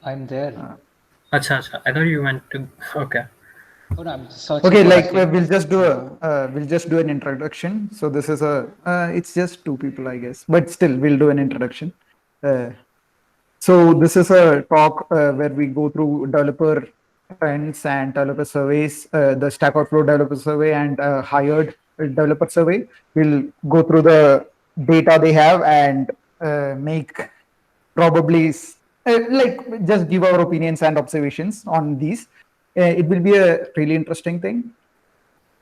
I'm there. Acha, acha. I thought you went to. Okay. Oh, no, I'm searching Okay, for like Rakesh. we'll just do an introduction. So this is it's just two people, I guess, but still we'll do an introduction. Uh, so this is a talk where we go through developer trends and developer surveys, the Stack Overflow developer survey and hired developer survey. We'll go through the data they have and make probably like just give our opinions and observations on these. It will be a really interesting thing.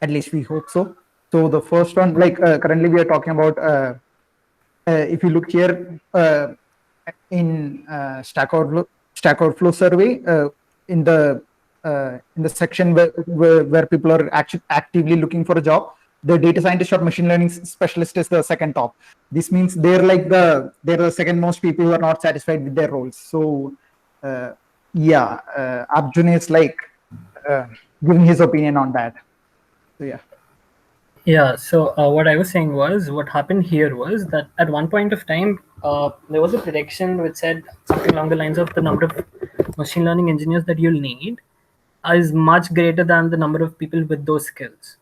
At least we hope so. So the first one, like currently we are talking about, if you look here in Stack Overflow survey, in the section where people are actually actively looking for a job, the data scientist or machine learning specialist is the second top. This means they're the second most people who are not satisfied with their roles. So Arjun is like giving his opinion on that. So yeah. Yeah, so what I was saying was what happened here was that at one point of time, there was a prediction which said something along the lines of the number of machine learning engineers that you'll need is much greater than the number of people with those skills.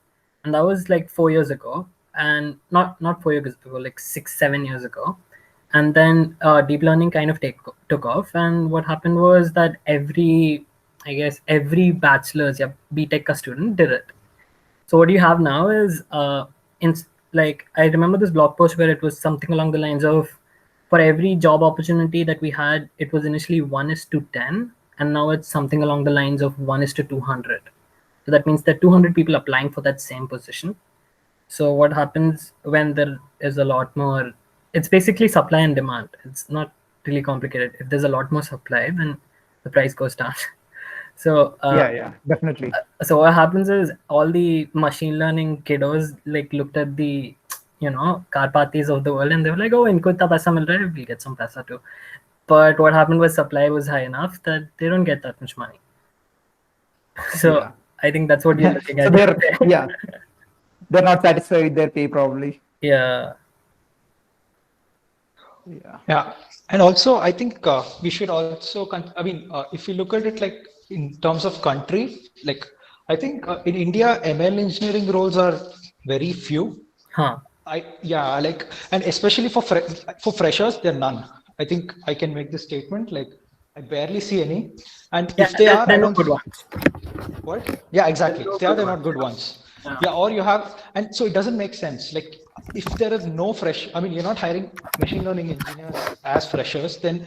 And that was like 4 years ago, and not 4 years ago, like 6, 7 years ago. And then deep learning kind of took off, and what happened was that I guess every bachelor's, yeah, BTech ka student did it. So what you have now is, in like I remember this blog post where it was something along the lines of, for every job opportunity that we had, it was initially 1:10, and now it's something along the lines of 1:200. So that means that 200 people applying for that same position. So what happens when there is a lot more? It's basically supply and demand. It's not really complicated. If there's a lot more supply, then the price goes down. So Yeah, definitely. so what happens is all the machine learning kiddos like looked at the Karpatis of the world, and they were like, oh, inko itna paisa mil raha hai, we'll get some paisa too. But what happened was supply was high enough that they don't get that much money. So Yeah. I think that's what you're looking So at. they're not satisfied with their pay probably. Yeah. Yeah. Yeah, and also I think we should also, I mean, if you look at it like in terms of country, like I think in India, ML engineering roles are very few. Huh. Like, and especially for freshers, there are none. I think I can make this statement. Like, I barely see any, and Yeah, if they are, they're I not don't. good ones. What? Yeah, exactly. They're If they are, good they're ones. not good ones. Yeah. Yeah, or you have, and so it doesn't make sense. Like, if there is no fresh, I mean, you're not hiring machine learning engineers as freshers, then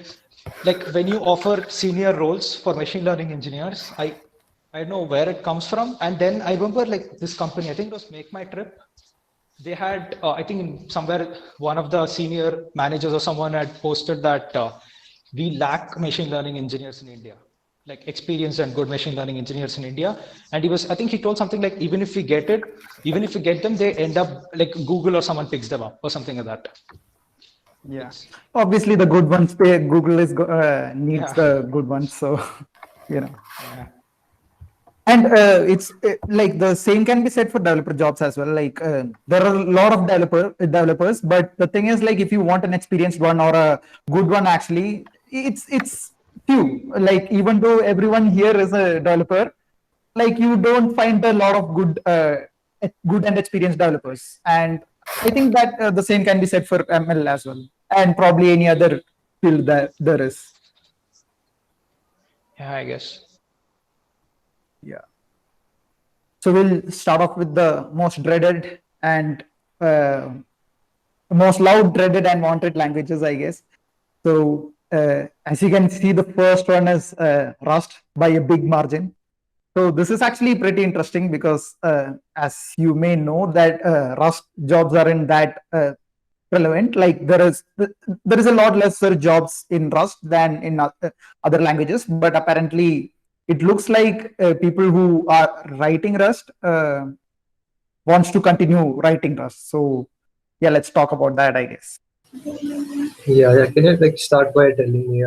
like when you offer senior roles for machine learning engineers, I don't know where it comes from. And then I remember like this company, I think it was Make My Trip. They had, I think in somewhere, one of the senior managers or someone had posted that we lack machine learning engineers in India, like experienced and good machine learning engineers in India. And I think he told something like, even if we get them, they end up like Google or someone picks them up or something like that. Yeah. Obviously, the good ones pay. Google needs Yeah. the good ones, so Yeah. And it's like the same can be said for developer jobs as well. Like there are a lot of developers, but the thing is, like if you want an experienced one or a good one, actually, it's few. Like even though everyone here is a developer, like you don't find a lot of good and experienced developers. And I think that the same can be said for ML as well, and probably any other field that there is. Yeah, I guess. Yeah. So we'll start off with the most dreaded and most loud, dreaded, and wanted languages, I guess. So as you can see, the first one is Rust by a big margin. So this is actually pretty interesting because, as you may know, that Rust jobs are in that relevant. Like there is a lot lesser jobs in Rust than in other languages, but apparently it looks like people who are writing Rust wants to continue writing Rust. So yeah, let's talk about that, I guess. Yeah. Can you like start by telling me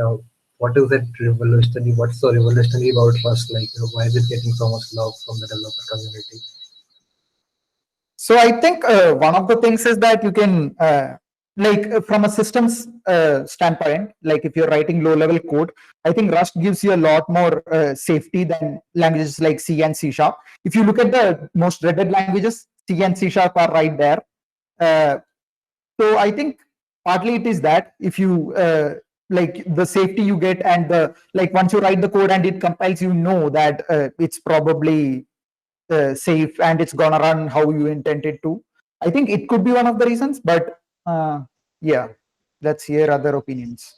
what is it revolutionary? What's so revolutionary about Rust? Like, why is it getting so much love from the developer community? So I think one of the things is that you can from a systems standpoint, like if you're writing low-level code, I think Rust gives you a lot more safety than languages like C and C Sharp. If you look at the most dreaded languages, C and C Sharp are right there. So I think partly it is that if you like the safety you get, and the once you write the code and it compiles, you know that it's probably safe and it's gonna run how you intended to. I think it could be one of the reasons, but yeah, let's hear other opinions.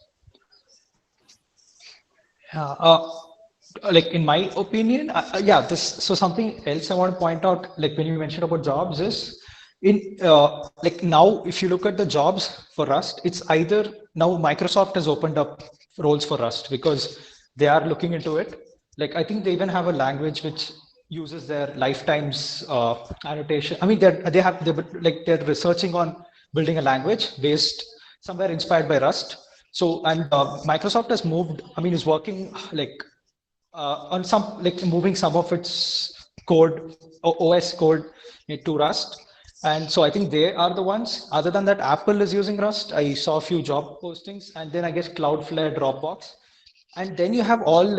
Like in my opinion, yeah, so something else I want to point out, like when you mentioned about jobs, is in like now if you look at the jobs for Rust, it's either now Microsoft has opened up roles for Rust because they are looking into it. Like I think they even have a language which uses their lifetimes annotation. I mean, they're researching on building a language based somewhere inspired by Rust. So, and Microsoft has moved, I mean, is working on some, moving some of its code, OS code to Rust. And so I think they are the ones. Other than that, Apple is using Rust. I saw a few job postings, and then I guess Cloudflare, Dropbox. And then you have all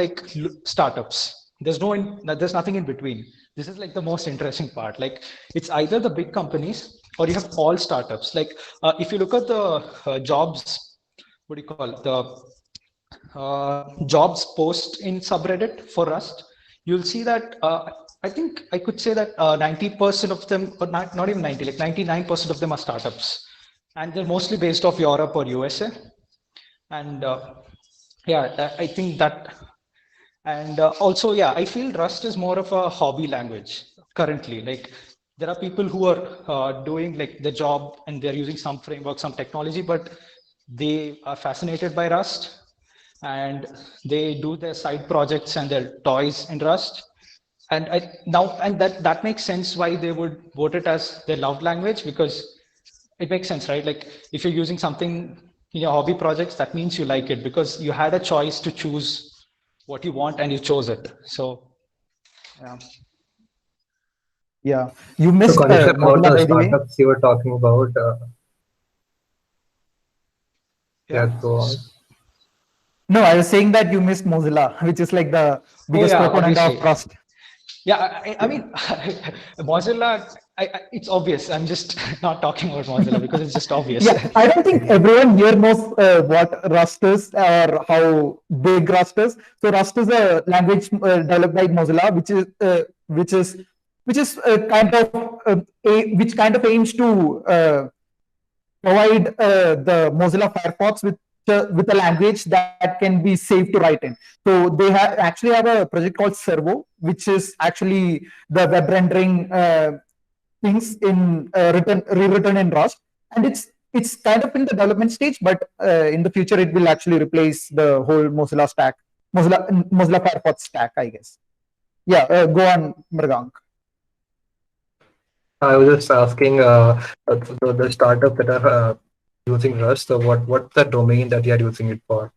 startups. There's nothing in between. This is like the most interesting part. Like it's either the big companies or you have all startups. Like if you look at the jobs, what do you call it? The jobs post in subreddit for Rust, you'll see that I think I could say that 90% of them, or not even 90, like 99% of them are startups, and they're mostly based off Europe or USA. And yeah, I think that, and also, yeah, I feel Rust is more of a hobby language currently. Like there are people who are doing like the job and they're using some framework, some technology, but they are fascinated by Rust and they do their side projects and their toys in Rust. And that makes sense why they would vote it as their love language, because it makes sense, right? Like if you're using something in your hobby projects, that means you like it because you had a choice to choose what you want and you chose it. So yeah. Yeah, you missed So, Kanishka, about Mozilla, the by the way. startups you were talking about. Yeah, go on. No, I was saying that you missed Mozilla, which is like the biggest yeah, proponent obviously. of Rust. Yeah, I mean, Mozilla, it's obvious. I'm just not talking about Mozilla because it's just obvious. Yeah, I don't think everyone here knows what Rust is or how big Rust is. So Rust is a language developed by Mozilla, which is kind of which kind of aims to provide the Mozilla Firefox with a language that can be safe to write in. So they actually have a project called Servo, which is actually the web rendering things in rewritten in Rust, and it's kind of in the development stage, but in the future it will actually replace the whole Mozilla stack, Mozilla Firefox stack, I guess. Yeah, go on, Mrigank. I was just asking the startup that are using Rust. So what's the domain that you are using it for?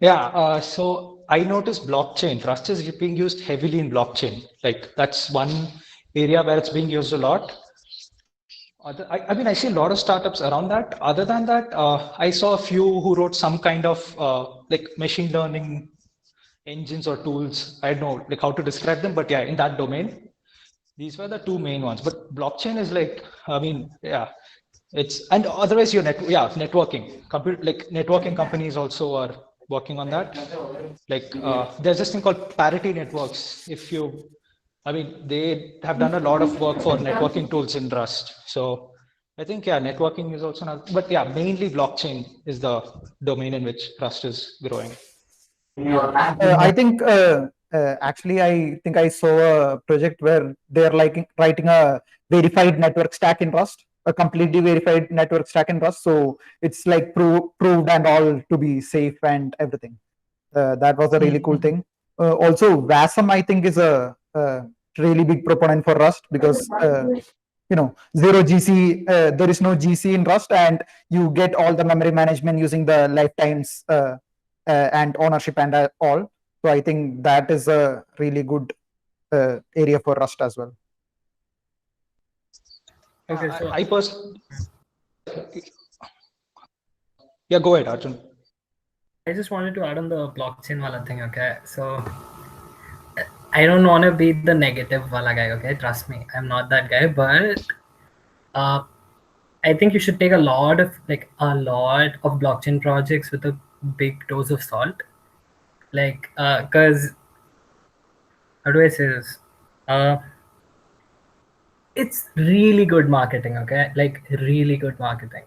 Yeah, so I noticed blockchain. Rust is being used heavily in blockchain. Like that's one area where it's being used a lot. I mean, I see a lot of startups around that. Other than that, I saw a few who wrote some kind of like machine learning engines or tools. I don't know like how to describe them, but yeah, in that domain, these were the two main ones. But blockchain is like, I mean, yeah, it's, and otherwise networking. Networking companies also are working on that. Like there's this thing called Parity Networks. I mean, they have done a lot of work for networking tools in Rust. So I think, yeah, networking is also not, but yeah, mainly blockchain is the domain in which Rust is growing. I think actually, I think I saw a project where they're like writing a verified network stack in Rust, a completely verified network stack in Rust. So it's like proved and all to be safe and everything. That was a really cool thing. Also, Wasm, I think, is a really big proponent for Rust because zero GC, there is no GC in Rust, and you get all the memory management using the lifetimes and ownership and all. So I think that is a really good area for Rust as well. Okay, so Yeah, go ahead, Arjun. I just wanted to add on the blockchain wala thing, okay? So I don't want to be the negative wala guy, okay? Trust me, I'm not that guy, but I think you should take a lot of blockchain projects with a big dose of salt, because how do I say this? It's really good marketing, okay? Like really good marketing,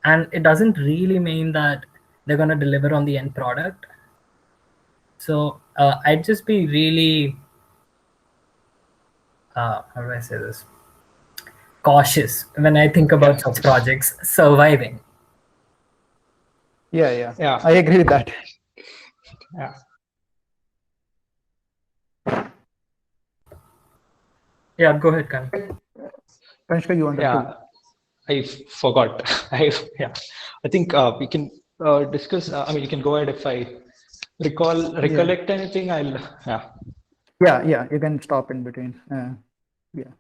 and it doesn't really mean that they're gonna deliver on the end product. So I'd just be really how do I say this? Cautious when I think about such projects surviving. Yeah. Yeah. I agree with that. Yeah. Yeah, go ahead, Kan. Kanishka, you wanted Yeah, I forgot. I think we can discuss. I mean, you can go ahead if I recollect anything. Yeah, you can stop in between. Yeah.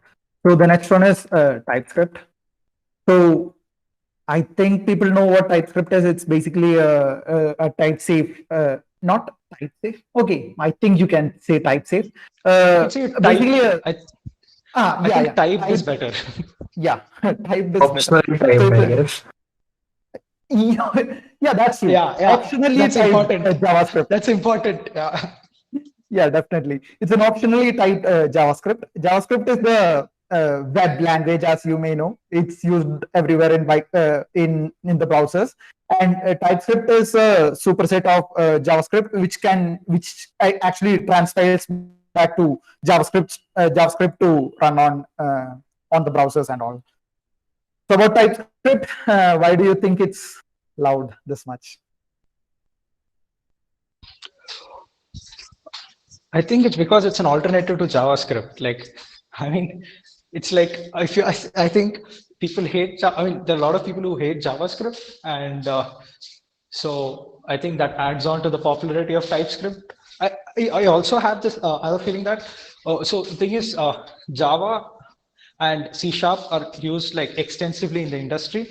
So the next one is TypeScript. So I think people know what TypeScript is. It's basically a type safe, not type safe. Okay, I think you can say type safe. You can say Basically, type. I think typed is type- better. Yeah, typed is Optionally better. So typed, I it's guess. yeah, that's true. Yeah. Optionally That's typed important. JavaScript. That's important. Yeah. Yeah, definitely. It's an optionally typed JavaScript. JavaScript is the web language, as you may know. It's used everywhere in the browsers. And TypeScript is a superset of JavaScript, which actually transpiles back to JavaScript to run on the browsers and all. So about TypeScript, why do you think it's loud this much? I think it's because it's an alternative to JavaScript. Like, I mean, it's like if you, I think people hate. I mean, there are a lot of people who hate JavaScript, and so I think that adds on to the popularity of TypeScript. I also have this other feeling that so the thing is Java and C# are used like extensively in the industry.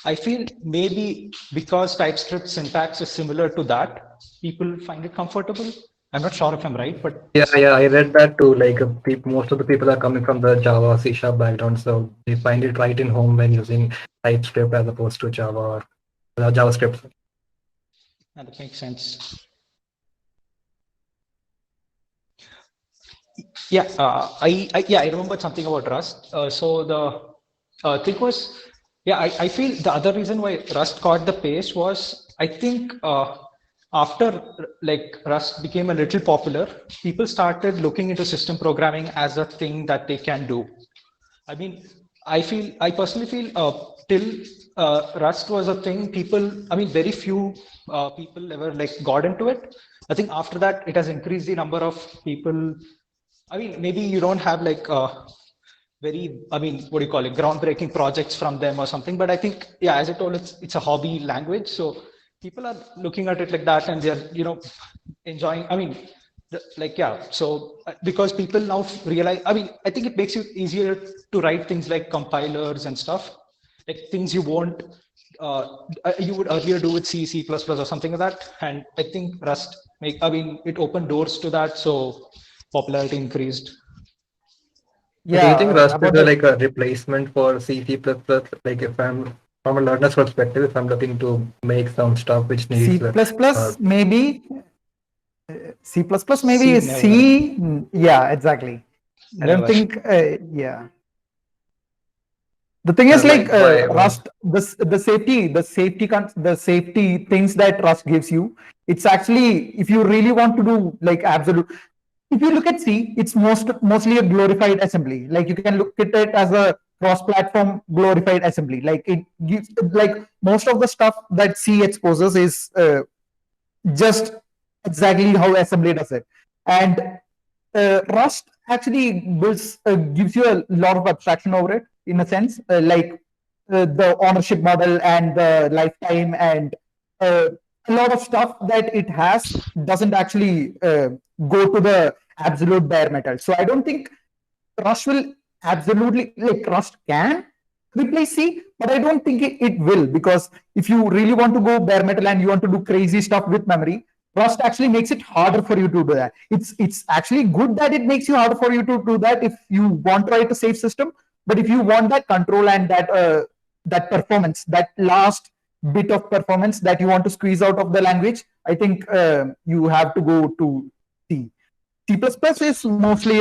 I feel maybe because TypeScript syntax is similar to that, people find it comfortable. I'm not sure if I'm right, but Yeah, I read that too. Like most of the people are coming from the Java C# background, so they find it right in home when using TypeScript as opposed to Java or JavaScript. that makes sense. Yeah, I remember something about Rust. So the thing was, yeah, I feel the other reason why Rust caught the pace was I think after like Rust became a little popular, people started looking into system programming as a thing that they can do. I mean, I personally feel till Rust was a thing, very few people ever like got into it. I think after that, it has increased the number of people. I mean, maybe you don't have like what do you call it, groundbreaking projects from them or something. But I think, yeah, as I told, it's a hobby language. So people are looking at it like that and they're, enjoying, so because people now realize, I think it makes it easier to write things like compilers and stuff, like things you would earlier do with C++ or something like that. And I think Rust it opened doors to that. So popularity increased. Do you think Rust is about the- like a replacement for C++? Like if I'm from a learner's perspective, if I'm looking to make some stuff which needs maybe C++ maybe C, C. Yeah, exactly. I don't Never. think. Yeah. The thing is, like Rust, the safety things that Rust gives you. It's actually, if you really want to do like absolute. If you look at C, it's mostly a glorified assembly. Like you can look at it as a cross-platform glorified assembly. Like it gives, like most of the stuff that C exposes is just exactly how assembly does it. And Rust actually gives you a lot of abstraction over it in a sense, like the ownership model and the lifetime and a lot of stuff that it has doesn't actually go to the absolute bare metal. So I don't think Rust will absolutely, like Rust can replace C, but I don't think it will, because if you really want to go bare metal and you want to do crazy stuff with memory, Rust actually makes it harder for you to do that. It's actually good that it makes you harder for you to do that if you want to write a safe system. But if you want that control and that performance, that last bit of performance that you want to squeeze out of the language, I think you have to go to C. C++ is mostly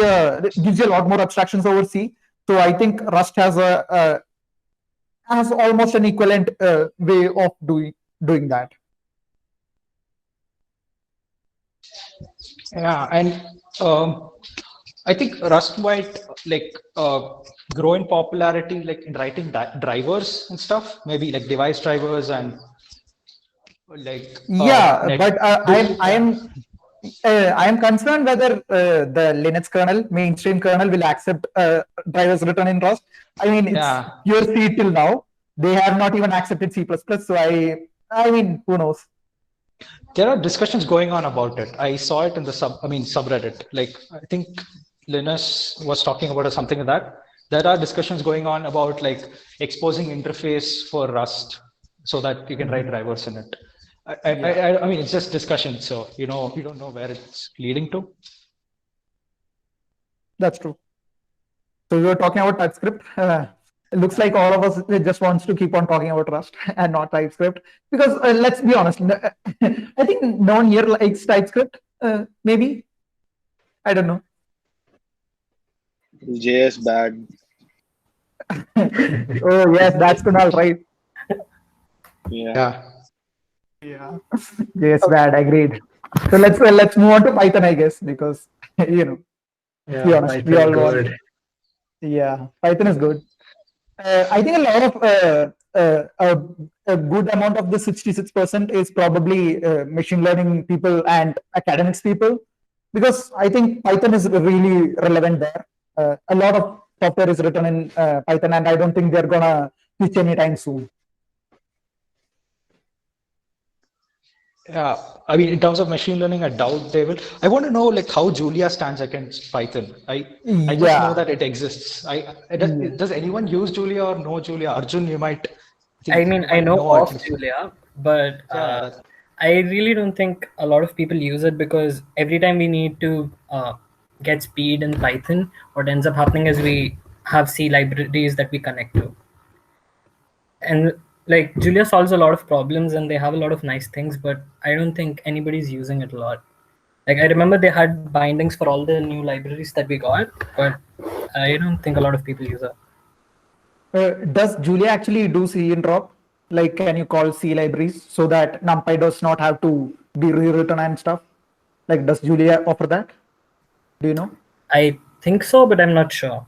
gives you a lot more abstractions over C. So I think Rust has has almost an equivalent way of doing that. Yeah, and I think Rust might grow in popularity like in writing drivers and stuff, maybe like device drivers and like but I am concerned whether the Linux kernel, mainstream kernel, will accept drivers written in Rust. I mean, it's pure C till now. They have not even accepted C++. So I mean, who knows? There are discussions going on about it. I saw it in the subreddit. Like I think Linus was talking about something like that. There are discussions going on about like exposing interface for Rust so that you can write drivers in it. I mean, it's just discussion, so you don't know where it's leading to. That's true. So we were talking about TypeScript. It looks like all of us just wants to keep on talking about Rust and not TypeScript, because let's be honest, I think no one here likes TypeScript. Maybe, I don't know. JS bad. Oh yes, that's Kunal, right? Yeah. JS bad. Agreed. So let's move on to Python, I guess, because to be honest, we all want. Yeah, Python is good. I think a lot of a good amount of the 66% is probably machine learning people and academics people, because I think Python is really relevant there. A lot of software is written in Python, and I don't think they're gonna switch anytime soon. Yeah, I mean, in terms of machine learning, I doubt they will. I want to know like how Julia stands against Python. I just know that it exists. Does anyone use Julia or know Julia? Arjun, you might. I mean, I know of Julia, but I really don't think a lot of people use it, because every time we need to get speed in Python, what ends up happening is we have C libraries that we connect to. And like Julia solves a lot of problems and they have a lot of nice things, but I don't think anybody's using it a lot. Like I remember they had bindings for all the new libraries that we got, but I don't think a lot of people use it. Does Julia actually do C in drop? Like, can you call C libraries so that NumPy does not have to be rewritten and stuff? Like, does Julia offer that? Do you know? I think so, but I'm not sure.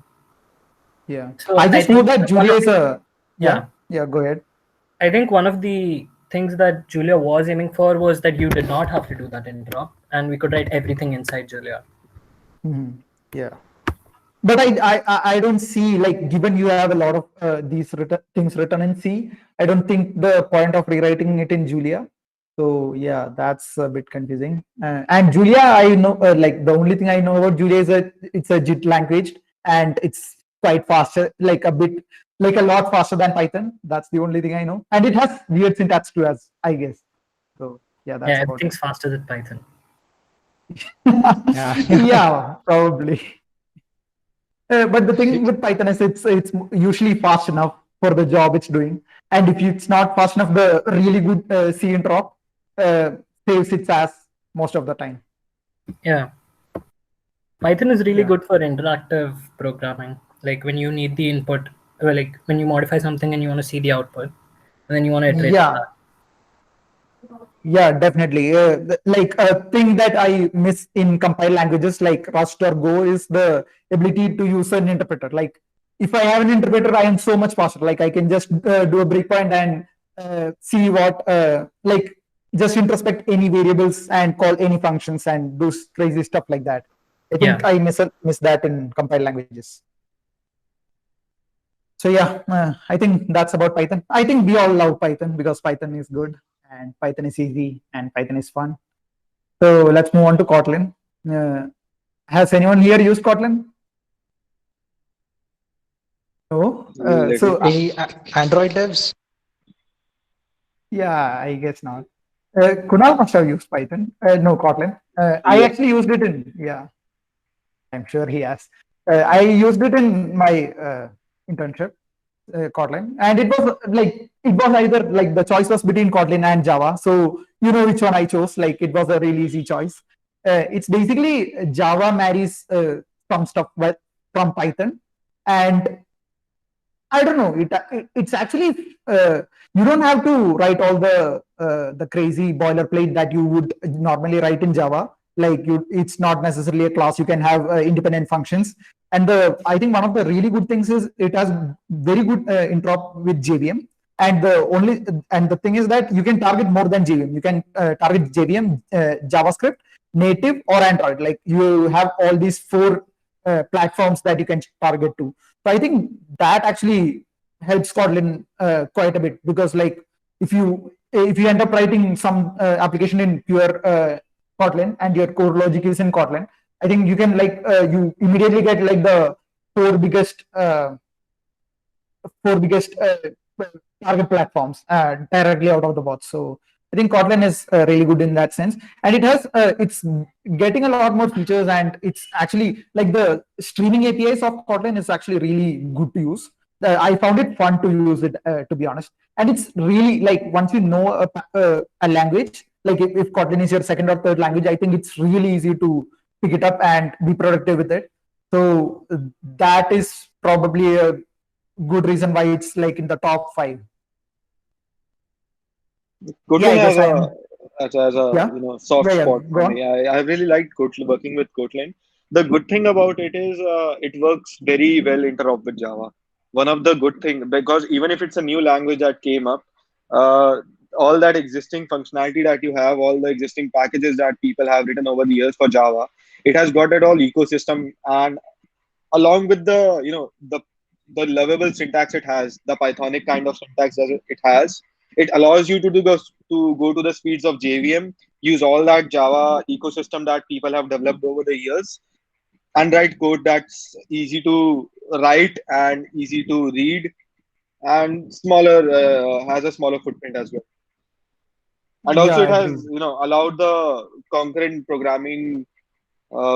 Yeah. So I just know that Julia is a... Yeah, go ahead. I think one of the things that Julia was aiming for was that you did not have to do that in drop, and we could write everything inside Julia. Mm-hmm. Yeah. But I don't see, like, given you have a lot of these things written in C, I don't think the point of rewriting it in Julia. So yeah, that's a bit confusing. And Julia, I know, like the only thing I know about Julia is that it's a JIT language and it's quite faster, like a lot faster than Python. That's the only thing I know. And it has weird syntax too, as I guess. So yeah, that's everything's faster than Python. Yeah, probably. But the thing with Python is it's usually fast enough for the job it's doing, and if it's not fast enough, the really good C drop saves its ass most of the time. Yeah, Python is really good for interactive programming. Like when you need the input, like when you modify something and you want to see the output, and then you want to iterate on that. Yeah, definitely. Like a thing that I miss in compiled languages like Rust or Go is the ability to use an interpreter. Like if I have an interpreter, I am so much faster. Like I can just do a breakpoint and see what, like just introspect any variables and call any functions and do crazy stuff like that. I think I miss that in compiled languages. So yeah, I think that's about Python. I think we all love Python because Python is good. And Python is easy and Python is fun. So let's move on to Kotlin. Has anyone here used Kotlin? No. So Any Android devs? yeah, I guess not. Kunal must have used Python. No, Kotlin. I Yeah. actually used it in, yeah, I'm sure he has. I used it in my internship, Kotlin, and it was like, it was either like the choice was between Kotlin and Java. So you know which one I chose. Like it was a really easy choice. It's basically Java marries some stuff from Python, and I don't know. It's actually you don't have to write all the crazy boilerplate that you would normally write in Java. Like it's not necessarily a class. You can have independent functions. And I think one of the really good things is it has very good interop with JVM. And the thing is that you can target more than JVM. You can target JVM, JavaScript, native, or Android. Like you have all these four platforms that you can target to. So I think that actually helps Kotlin quite a bit, because like if you end up writing some application in pure Kotlin and your core logic is in Kotlin, I think you can like you immediately get like the four biggest target platforms directly out of the box. So I think Kotlin is really good in that sense, and it's getting a lot more features, and it's actually like the streaming APIs of Kotlin is actually really good to use. I found it fun to use it, to be honest, and it's really like once you know a language, like if Kotlin is your second or third language, I think it's really easy to pick it up and be productive with it. So that is probably a good reason why it's like in the top 5. Kotlin Yeah, I has guess a Yeah. soft Yeah, spot go for on. me. I really liked Kotlin, working with Kotlin. The good thing about it is it works very well interop with Java. One of the good thing, because even if it's a new language that came up, uh, all that existing functionality that you have, all the existing packages that people have written over the years for Java, it has got that all ecosystem, and along with the lovable syntax it has, the Pythonic kind of syntax that it has, it allows you to go to the speeds of JVM, use all that Java ecosystem that people have developed over the years, and write code that's easy to write and easy to read, and smaller has a smaller footprint as well. And Yeah, also I it has agree. allowed the concurrent programming,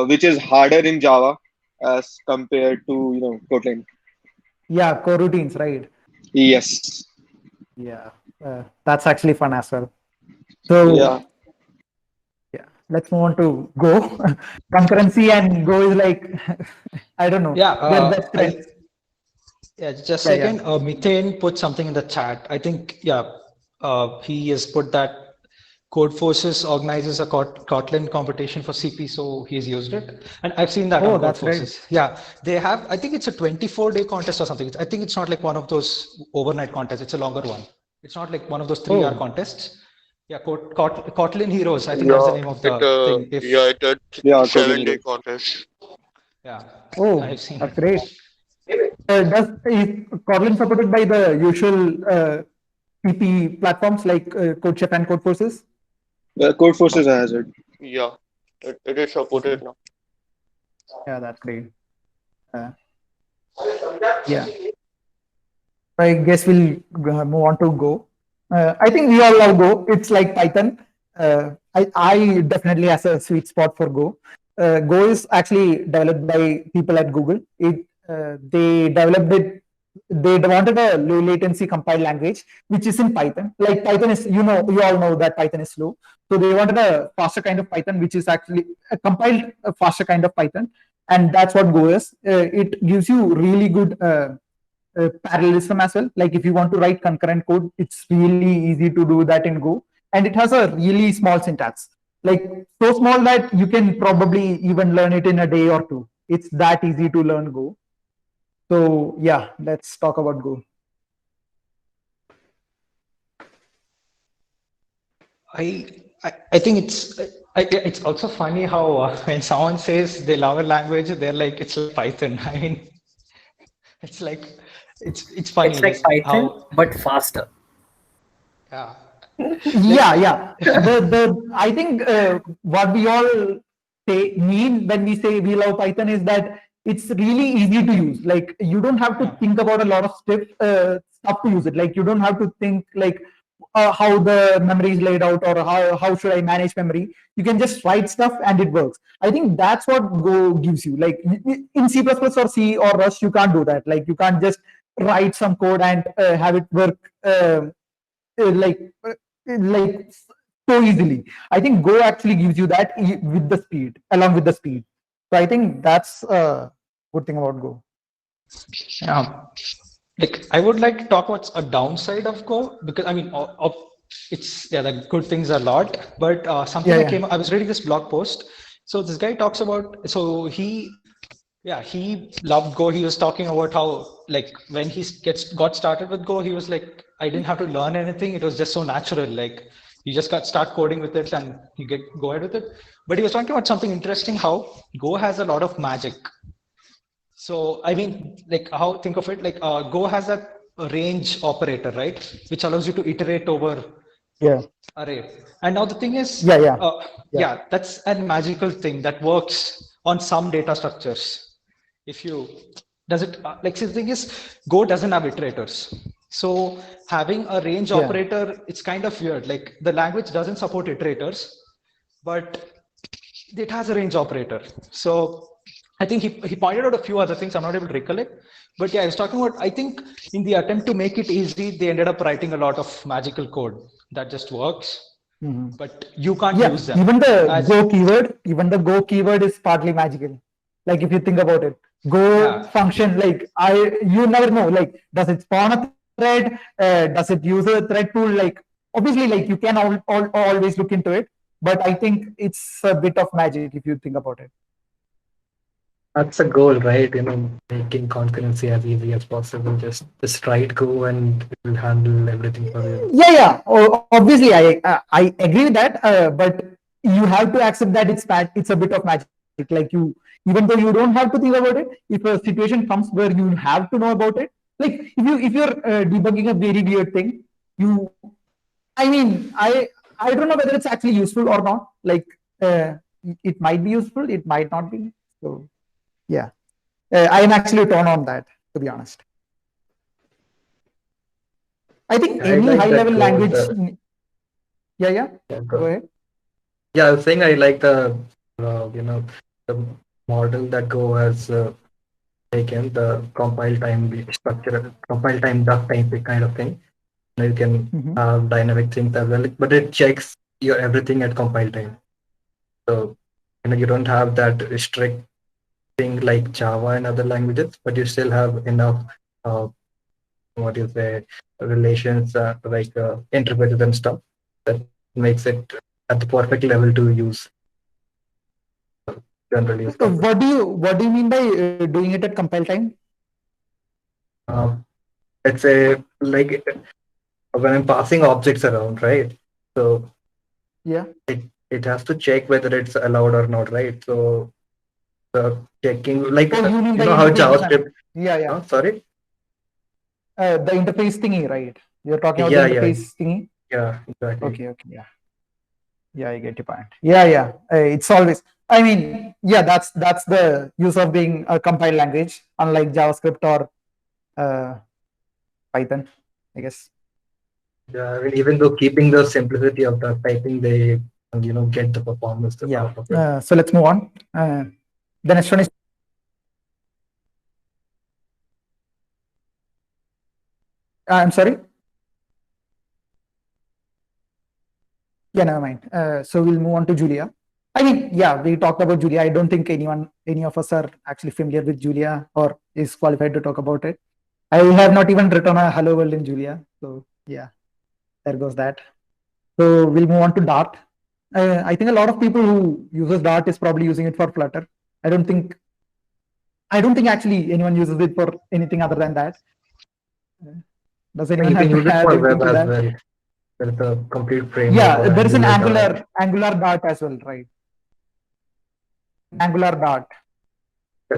which is harder in Java as compared to Kotlin. Yeah, coroutines, right? Yes. Yeah, that's actually fun as well. So Yeah. yeah, let's move on to Go. Concurrency and Go is like I don't know. Yeah, They're best friends. yeah, just a Yeah, yeah. second. Methane put something in the chat. I think, yeah, he has put that Codeforces organizes a Kotlin competition for CP, so he's used it. And I've seen that Oh, on that's great. Codeforces. Yeah, they have, I think it's a 24-day contest or something. I think it's not like one of those overnight contests, it's a longer one. It's not like one of those 3-hour Oh, contests. Yeah, Kotlin Heroes, I think that's the Yeah, name of the thing. it had Yeah, Kotlin 7-day Heroes. contest. Yeah, oh, I've seen that's it. great. Is Kotlin supported by the usual PP platforms like CodeChef and Codeforces? Codeforces has it. Yeah, it is supported now. Yeah, that's great. Yeah, I guess we'll move on to Go. I think we all love Go. It's like Python. I definitely has a sweet spot for Go. Go is actually developed by people at Google. They developed it. They wanted a low latency compiled language, which is in Python. Like Python is, you all know that Python is slow. So they wanted a faster kind of Python, which is actually a compiled faster kind of Python, and that's what Go is. It gives you really good parallelism as well. Like if you want to write concurrent code, it's really easy to do that in Go, and it has a really small syntax, like so small that you can probably even learn it in a day or two. It's that easy to learn Go. So yeah, let's talk about Go. I think it's also funny how when someone says they love a language, they're like, it's like Python. I mean, it's like it's funny. It's like Python, but faster. Yeah. Yeah. I think what we all mean when we say we love Python is that it's really easy to use. Like you don't have to Yeah. think about a lot of stuff to use it. Like you don't have to think like how the memory is laid out, or how should I manage memory. You can just write stuff and it works. I think that's what Go gives you. Like in C++ or C or Rust, you can't do that. Like you can't just write some code and have it work like so easily. I think Go actually gives you that with the speed, along with the speed. So I think that's a good thing about Go. Yeah. Like I would like to talk about a downside of Go, because I mean, it's the good things are a lot, but something Yeah, that yeah. came. I was reading this blog post. So this guy talks about. So he loved Go. He was talking about how, like, when he got started with Go, he was like, I didn't have to learn anything. It was just so natural. Like you just start coding with it and you go ahead with it. But he was talking about something interesting, how Go has a lot of magic. So I mean, like how think of it, like Go has a range operator, right, which allows you to iterate over Yeah. array. And now the thing is, Yeah. that's a magical thing that works on some data structures. If you does it like, see, the thing is, Go doesn't have iterators. So having a range Yeah. operator, it's kind of weird. Like the language doesn't support iterators, but it has a range operator. So I think he pointed out a few other things I'm not able to recollect. But yeah, I was talking about, I think in the attempt to make it easy, they ended up writing a lot of magical code that just works. Mhm. But you can't Yeah, use them. even the as, Go keyword is partly magical. Like if you think about it, Go Yeah. function, like you never know, like does it spawn a thread? Does it use a thread tool? Like obviously, like you can always look into it, but I think it's a bit of magic if you think about it. That's a goal, right? Making concurrency as easy as possible. Just write Go and it will handle everything for you. Yeah. Obviously, I agree with that, but you have to accept that it's a bit of magic. Like even though you don't have to think about it, if a situation comes where you have to know about it, like if you're debugging a very weird thing, I mean, I don't know whether it's actually useful or not. Like it might be useful, it might not be. So yeah, I am actually torn on that, to be honest. I think I any like high that level code, language. Yeah. Yeah, Go ahead. Yeah, I was saying I like the the model that Go has taken, the compile time structure, compile time, duck time kind of thing. You can have dynamic things as well, but it checks your everything at compile time. So you don't have that strict thing like Java and other languages, but you still have enough relations like interpreters and stuff that makes it at the perfect level to use. Generally, So what do you mean by doing it at compile time? Let's say like when I'm passing objects around, right? So Yeah. it has to check whether it's allowed or not, right? So the checking, like you mean by how interface JavaScript. Yeah. Sorry. The interface thingy, right? You're talking about Yeah, the interface thingy. Yeah, exactly. Okay. Yeah, I get your point. Yeah. It's always. I mean, yeah, that's the use of being a compiled language, unlike JavaScript or Python, I guess. Yeah, I mean, even though keeping the simplicity of the typing, they get the performance out of it. So let's move on. The next one is. I'm sorry. Yeah, never mind. So we'll move on to Julia. I mean, yeah, we talked about Julia. I don't think any of us are actually familiar with Julia or is qualified to talk about it. I have not even written a hello world in Julia. So yeah, there goes that. So we'll move on to Dart. I think a lot of people who uses Dart is probably using it for Flutter. I don't think actually anyone uses it for anything other than that. Does anyone You have can use to it add for anything web to as that? well. There's a complete framework. Yeah, there is an Dart. Angular Dart as well, right? Angular Dart.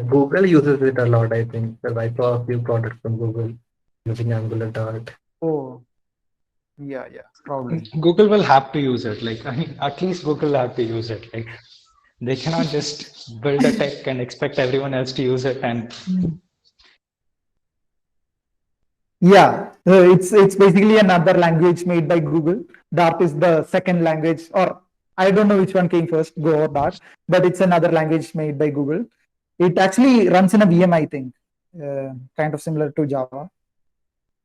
Google uses it a lot, I think, because I saw a few products from Google using Angular Dart. Oh, yeah, probably. Google will have to use it. Like, I mean, at least Google will have to use it. Like, They cannot just build a tech and expect everyone else to use it. And Yeah, it's basically another language made by Google. Dart is the second language, or I don't know which one came first, Go or Dart, but it's another language made by Google. It actually runs in a VM, I think, kind of similar to Java.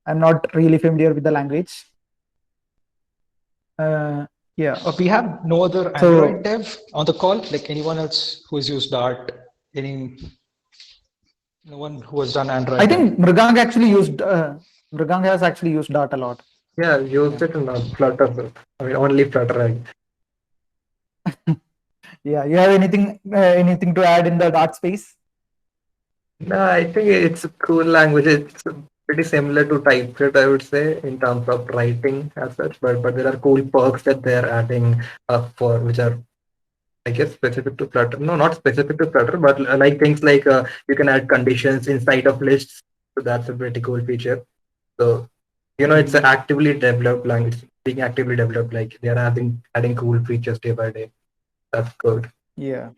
I'm not really familiar with the language. Yeah. we have no other So- Android dev on the call, like anyone else who has used Dart, no one who has done Android. I think Mrigang has actually used Dart a lot. Yeah, used it in Flutter. I mean, only Flutter. Yeah, you have anything to add in the Dart space? No, I think it's a cool language. It's pretty similar to TypeScript, I would say, in terms of writing as such. But there are cool perks that they're adding for which are, I guess, specific to Flutter. No, not specific to Flutter, but like things like you can add conditions inside of lists. So that's a pretty cool feature. So it's an actively developed language, being actively developed. Like they're adding cool features day by day. That's good. Yeah.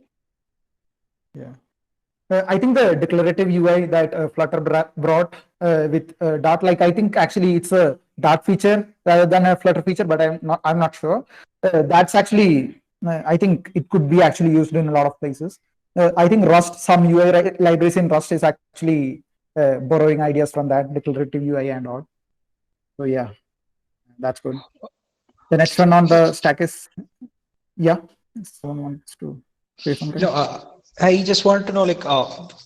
I think the declarative UI that Flutter brought with Dart, like I think actually it's a Dart feature rather than a Flutter feature, but I'm not sure. That's actually I think it could be actually used in a lot of places. I think Rust, some UI libraries in Rust is actually borrowing ideas from that declarative UI and all. So yeah, that's good. The next one on the stack is someone wants to say something. No, I just want to know, like,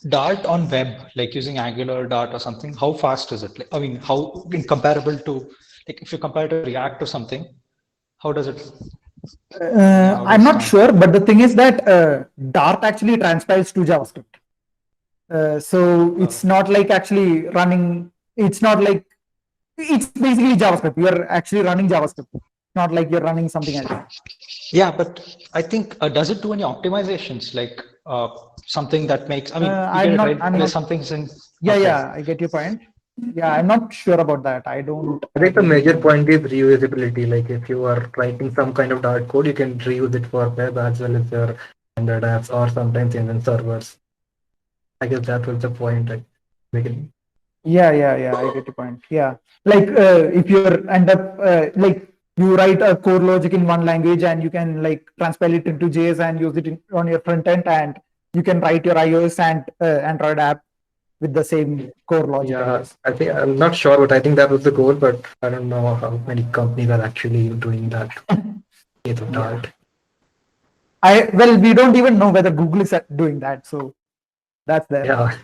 Dart on web, like using Angular Dart or something, how fast is it? Like, I mean, how comparable to, like, if you compare to React or something, how does it? I'm not sure, but the thing is that Dart actually transpiles to JavaScript. So it's not like actually running, it's not like, it's basically JavaScript. You're actually running JavaScript. Not like you're running something else. Yeah, but I think, does it do any optimizations? Like something that makes, I mean, I'm not, something's in. Yeah, I get your point. Yeah, I'm not sure about that. I think the major point is reusability. Like if you are writing some kind of Dart code, you can reuse it for web as well as your standard apps or sometimes even servers. I guess that was the point. Like, Yeah, I get your point. Yeah, like if you end up like you write a core logic in one language and you can like transpile it into JS and use it on your front end, and you can write your iOS and Android app with the same core logic. Yeah, I think I'm not sure, but I think that was the goal. But I don't know how many companies are actually doing that. Dart. We don't even know whether Google is doing that, so that's there. Yeah.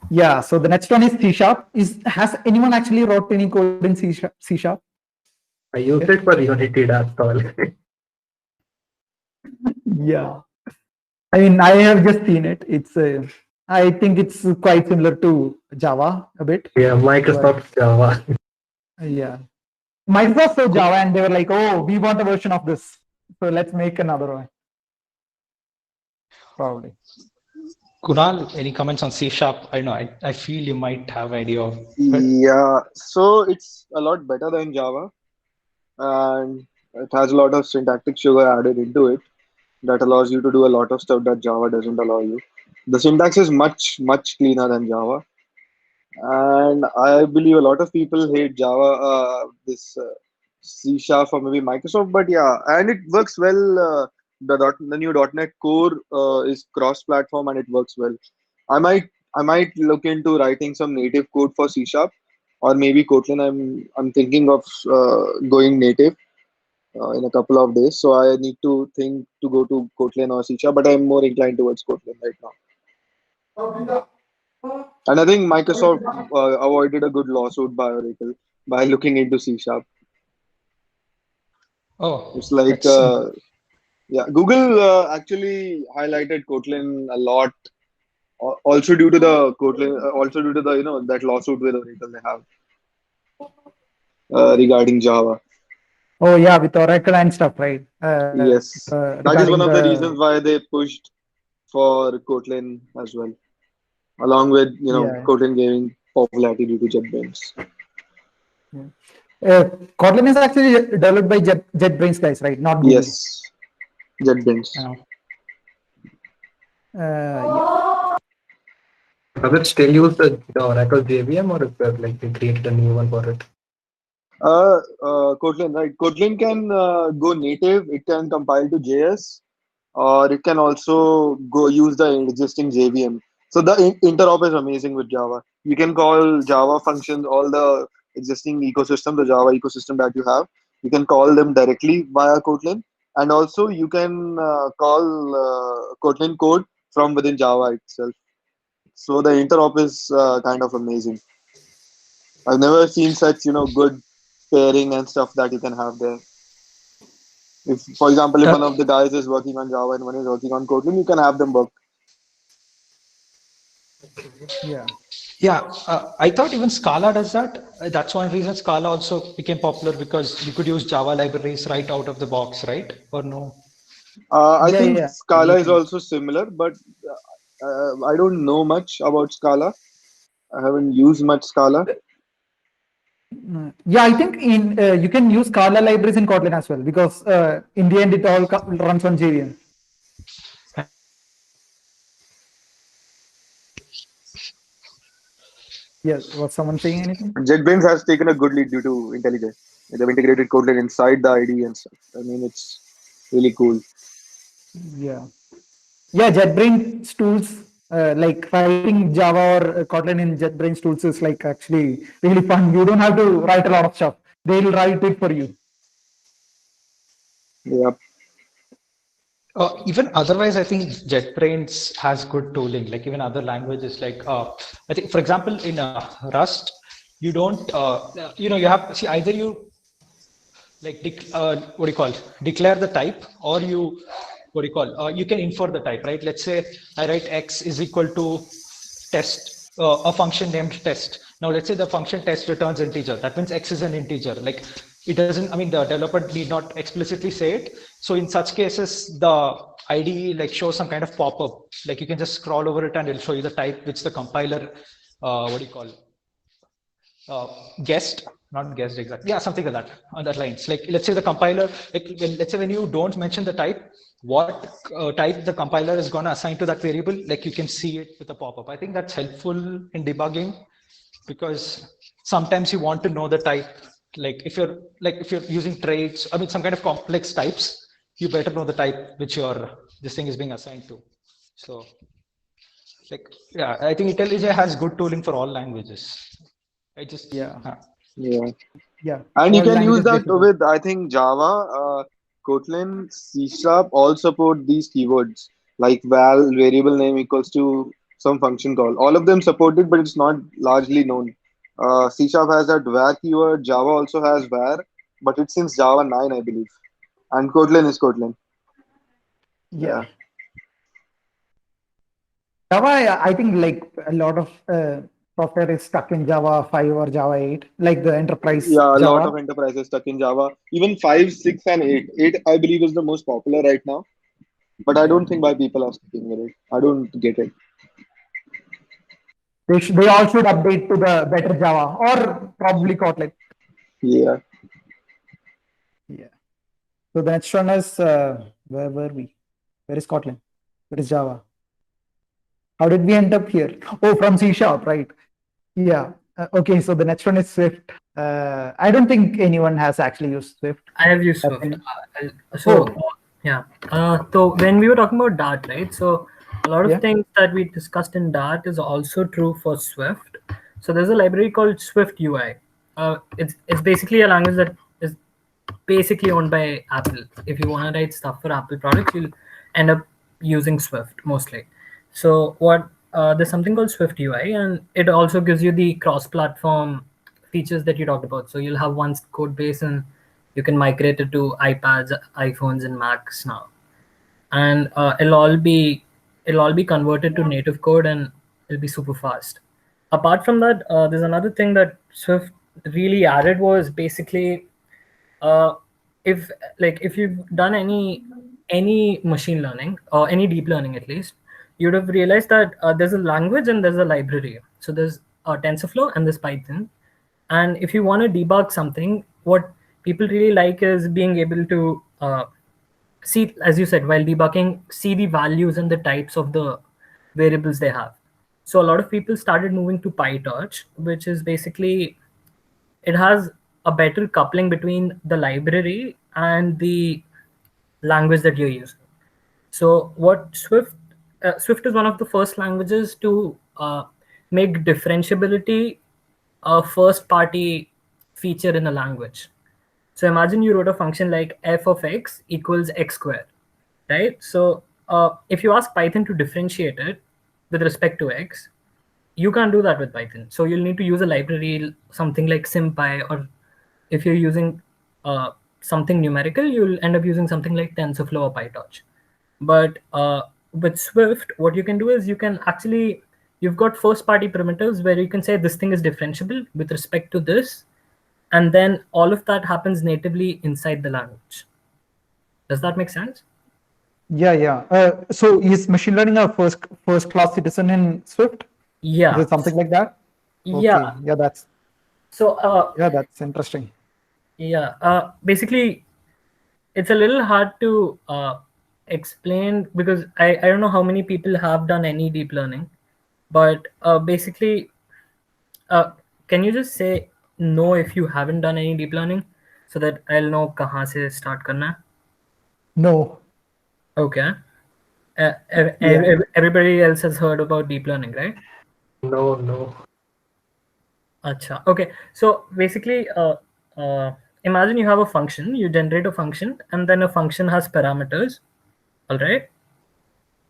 Yeah, so the next one is C#. Has anyone actually wrote any code in C#? I used it for Unity, that's all. Yeah, I mean, I have just seen it. It's I think it's quite similar to Java a bit. Yeah, Microsoft Java. Yeah, Microsoft saw Java and they were like, "Oh, we want a version of this, so let's make another one." Probably. Kunal, any comments on C#? I know, I feel you might have idea of. Yeah, so it's a lot better than Java, and it has a lot of syntactic sugar added into it that allows you to do a lot of stuff that Java doesn't allow you. The syntax is much cleaner than Java, and I believe a lot of people hate Java, this C# or maybe Microsoft, but yeah, and it works well. The new .NET Core is cross-platform and it works well. I might look into writing some native code for C#, or maybe Kotlin. I'm thinking of going native in a couple of days, so I need to think to go to Kotlin or C#, but I'm more inclined towards Kotlin right now. And I think Microsoft avoided a good lawsuit by Oracle by looking into C#. Oh, it's like yeah, Google actually highlighted Kotlin a lot, also due to the Kotlin, also due to the that lawsuit with Oracle they have regarding Java. Oh yeah, with Oracle and stuff, right? Yes, that is one of the reasons why they pushed for Kotlin as well, along with Kotlin gaining popularity due to JetBrains. Kotlin is actually developed by JetBrains guys, right? Not Google. Yes. JetBrains. Yeah. Does it still use the Oracle JVM, or is there like they created a new one for it? Kotlin, right? Kotlin can go native. It can compile to JS, or it can also go use the existing JVM. So the interop is amazing with Java. You can call Java functions, all the existing ecosystem, the Java ecosystem that you have. You can call them directly via Kotlin, and also you can call Kotlin code from within Java itself. So the interop is kind of amazing. I've never seen such good pairing and stuff that you can have there. If, for example, if one of the guys is working on Java and one is working on Kotlin, you can have them work. Yeah. Yeah, I thought even Scala does that. That's one reason Scala also became popular, because you could use Java libraries right out of the box, right? Or no? I Yeah, think yeah. Scala is Exactly. also similar, but I don't know much about Scala. I haven't used much Scala. Yeah, I think in you can use Scala libraries in Kotlin as well, because in the end it all runs on JVM. Yes, was someone saying anything? JetBrains has taken a good lead due to IntelliJ. They've integrated Kotlin inside the IDE and stuff. I mean, it's really cool. Yeah. Yeah, JetBrains tools, like writing Java or Kotlin in JetBrains tools is like actually really fun. You don't have to write a lot of stuff. They'll write it for you. Yeah. Even otherwise, I think JetBrains has good tooling. Like even other languages, like I think, for example, in Rust, you don't, you have, see, either you like what do you call, declare the type, or you, what do you call, you can infer the type, right? Let's say I write x is equal to test, a function named test. Now let's say the function test returns integer. That means x is an integer. Like it doesn't, I mean, the developer need not explicitly say it. So in such cases, the IDE like shows some kind of pop-up. Like you can just scroll over it and it'll show you the type which the compiler, what do you call, guessed, not guessed exactly. Yeah, something like that, on that lines. Like let's say the compiler, like let's say when you don't mention the type, what type the compiler is going to assign to that variable, like you can see it with a pop-up. I think that's helpful in debugging, because sometimes you want to know the type. Like if you're using traits, I mean some kind of complex types, you better know the type which this thing is being assigned to. So like, yeah, I think IntelliJ has good tooling for all languages. I just, Yeah. Yeah. Yeah. And you All can use languages that basically. with, I think, Java, Kotlin, C#, all support these keywords like val, variable name equals to some function call. All of them support it, but it's not largely known. C# has that var keyword. Java also has var, but it's since Java 9, I believe. And Kotlin is Kotlin. Yeah. Java, I think like a lot of software is stuck in Java 5 or Java 8, like the enterprise Yeah, a lot of Java. enterprises stuck in Java. Even 5, 6, and 8. 8, I believe, is the most popular right now. But I don't think why people are sticking with it. I don't get it. They all should update to the better Java or probably Kotlin. Yeah. Yeah. So the next one is where were we? Where is Kotlin? Where is Java? How did we end up here? Oh, from C#, right? Yeah. Okay. So the next one is Swift. I don't think anyone has actually used Swift. I have used Swift. Yeah. So when we were talking about Dart, right? So a lot of Yeah. things that we discussed in Dart is also true for Swift. So there's a library called Swift UI. It's basically a language that is basically owned by Apple. If you want to write stuff for Apple products, you'll end up using Swift mostly. So there's something called Swift UI, and it also gives you the cross-platform features that you talked about. So you'll have one code base, and you can migrate it to iPads, iPhones, and Macs now, and it'll all be converted to native code, and it'll be super fast. Apart from that, there's another thing that Swift really added was basically if you've done any machine learning or any deep learning at least, you'd have realized that there's a language and there's a library. So there's TensorFlow and there's Python. And if you want to debug something, what people really like is being able to see, as you said, while debugging, see the values and the types of the variables they have. So a lot of people started moving to PyTorch, which is basically, it has a better coupling between the library and the language that you're using. So what Swift is one of the first languages to make differentiability a first party feature in a language. So imagine you wrote a function like f of x equals x squared, right? So if you ask Python to differentiate it with respect to x, you can't do that with Python. So you'll need to use a library, something like SymPy, or if you're using something numerical, you'll end up using something like TensorFlow or PyTorch. But with Swift, what you can do is you've got first party primitives where you can say this thing is differentiable with respect to this, and then all of that happens natively inside the language. Does that make sense? Yeah. So is machine learning a first class citizen in Swift? Yeah. Is it something like that? Yeah. Okay. Yeah, that's that's interesting. Yeah. Basically, it's a little hard to explain because I don't know how many people have done any deep learning, but basically, can you just say no if you haven't done any deep learning so that I'll know kahan se start karna hai? No. Okay. Everybody else has heard about deep learning, right? No. Acha. Okay. So basically, imagine you have a function, you generate a function, and then a function has parameters. All right.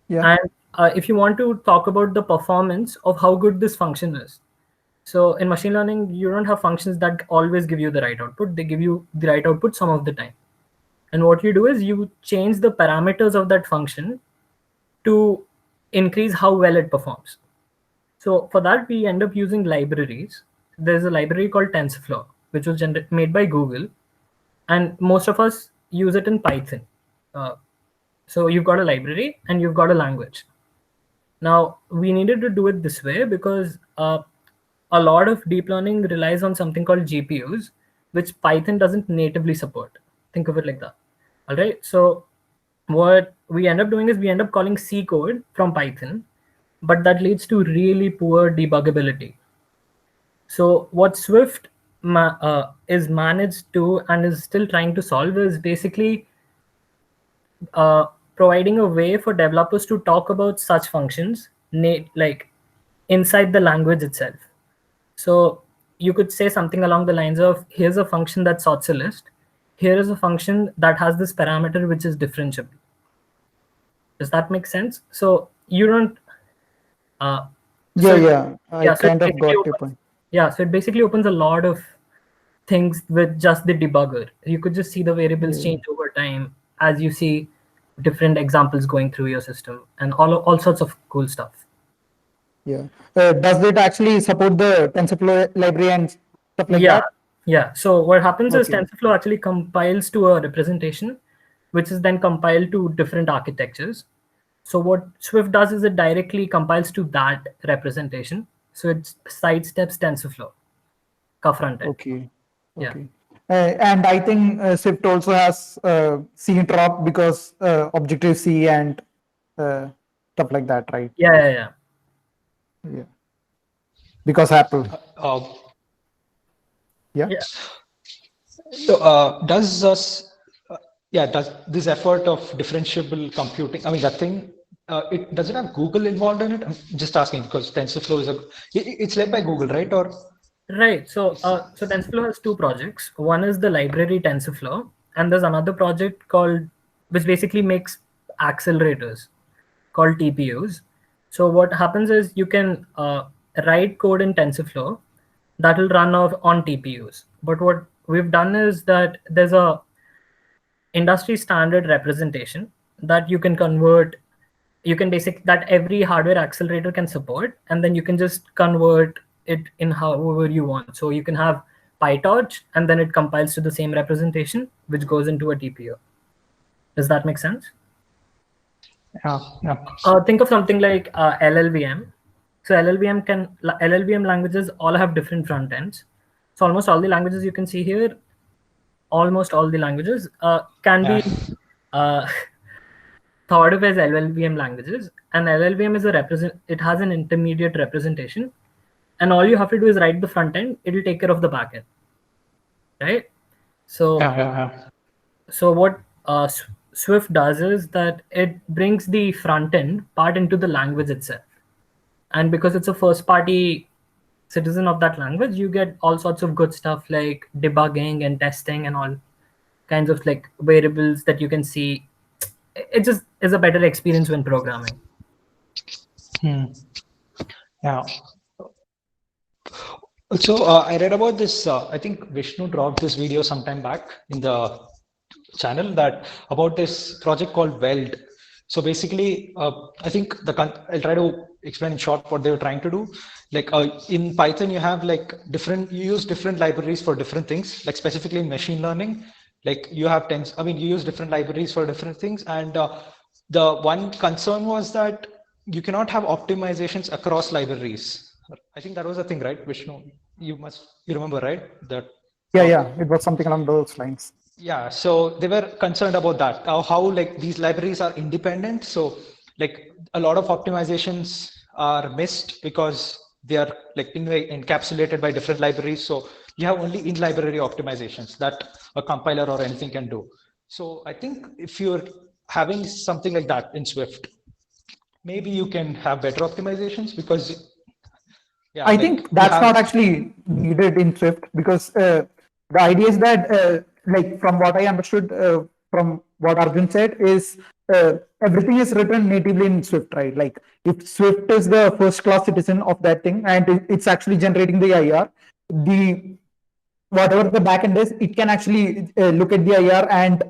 Yeah. And if you want to talk about the performance of how good this function is, so in machine learning, you don't have functions that always give you the right output. They give you the right output some of the time. And what you do is you change the parameters of that function to increase how well it performs. So for that, we end up using libraries. There's a library called TensorFlow, which was made by Google. And most of us use it in Python. So you've got a library and you've got a language. Now, we needed to do it this way because a lot of deep learning relies on something called GPUs, which Python doesn't natively support. Think of it like that. All right. So what we end up doing is we end up calling C code from Python, but that leads to really poor debuggability. So what Swift is managed to and is still trying to solve is basically providing a way for developers to talk about such functions like inside the language itself. So you could say something along the lines of, here's a function that sorts a list. Here is a function that has this parameter which is differentiable. Does that make sense? So you don't. I so kind of got your point. Yeah, so it basically opens a lot of things with just the debugger. You could just see the variables change over time as you see different examples going through your system and all sorts of cool stuff. Yeah. Does it actually support the TensorFlow library and stuff like that? Yeah. So what happens is TensorFlow actually compiles to a representation, which is then compiled to different architectures. So what Swift does is it directly compiles to that representation. So it sidesteps TensorFlow ka front end. Okay. Yeah. And I think Swift also has C-drop because Objective-C and stuff like that, right? Yeah. Because Apple. Yeah. So does this effort of differentiable computing, I mean, that thing, does it have Google involved in it? I'm just asking because TensorFlow is it's led by Google, right? Or right. So TensorFlow has two projects. One is the library TensorFlow, and there's another project which basically makes accelerators called TPUs. So what happens is you can write code in TensorFlow that will run on TPUs. But what we've done is that there's a industry standard representation that you can convert. You can that every hardware accelerator can support, and then you can just convert it in however you want. So you can have PyTorch, and then it compiles to the same representation, which goes into a TPU. Does that make sense? Yeah. Think of something like LLVM. So LLVM languages all have different front ends. So almost all the languages you can see here, almost all the languages can be uh, thought of as LLVM languages, and LLVM is it has an intermediate representation, and all you have to do is write the front end. It'll take care of the back end, right? So so what Swift does is that it brings the front end part into the language itself, and because it's a first party citizen of that language, you get all sorts of good stuff like debugging and testing and all kinds of like variables that you can see. It just is a better experience when programming. Yeah. Also, I read about this. I think Vishnu dropped this video sometime back in the channel that about this project called Weld. So basically, I think I'll try to explain in short what they were trying to do. Like in Python, you have like you use different libraries for different things. Like specifically in machine learning, like you have you use different libraries for different things. And the one concern was that you cannot have optimizations across libraries. I think that was the thing, right, Vishnu? You remember, right? That. Yeah, it was something along those lines. Yeah, so they were concerned about that, how like these libraries are independent. So like a lot of optimizations are missed because they are like in a way encapsulated by different libraries. So you have only in-library optimizations that a compiler or anything can do. So I think if you're having something like that in Swift, maybe you can have better optimizations because I think that's not actually needed in Swift because the idea is that like from what I understood from what Arjun said is everything is written natively in Swift, right? Like if Swift is the first class citizen of that thing and it's actually generating the IR, whatever the backend is, it can actually look at the IR and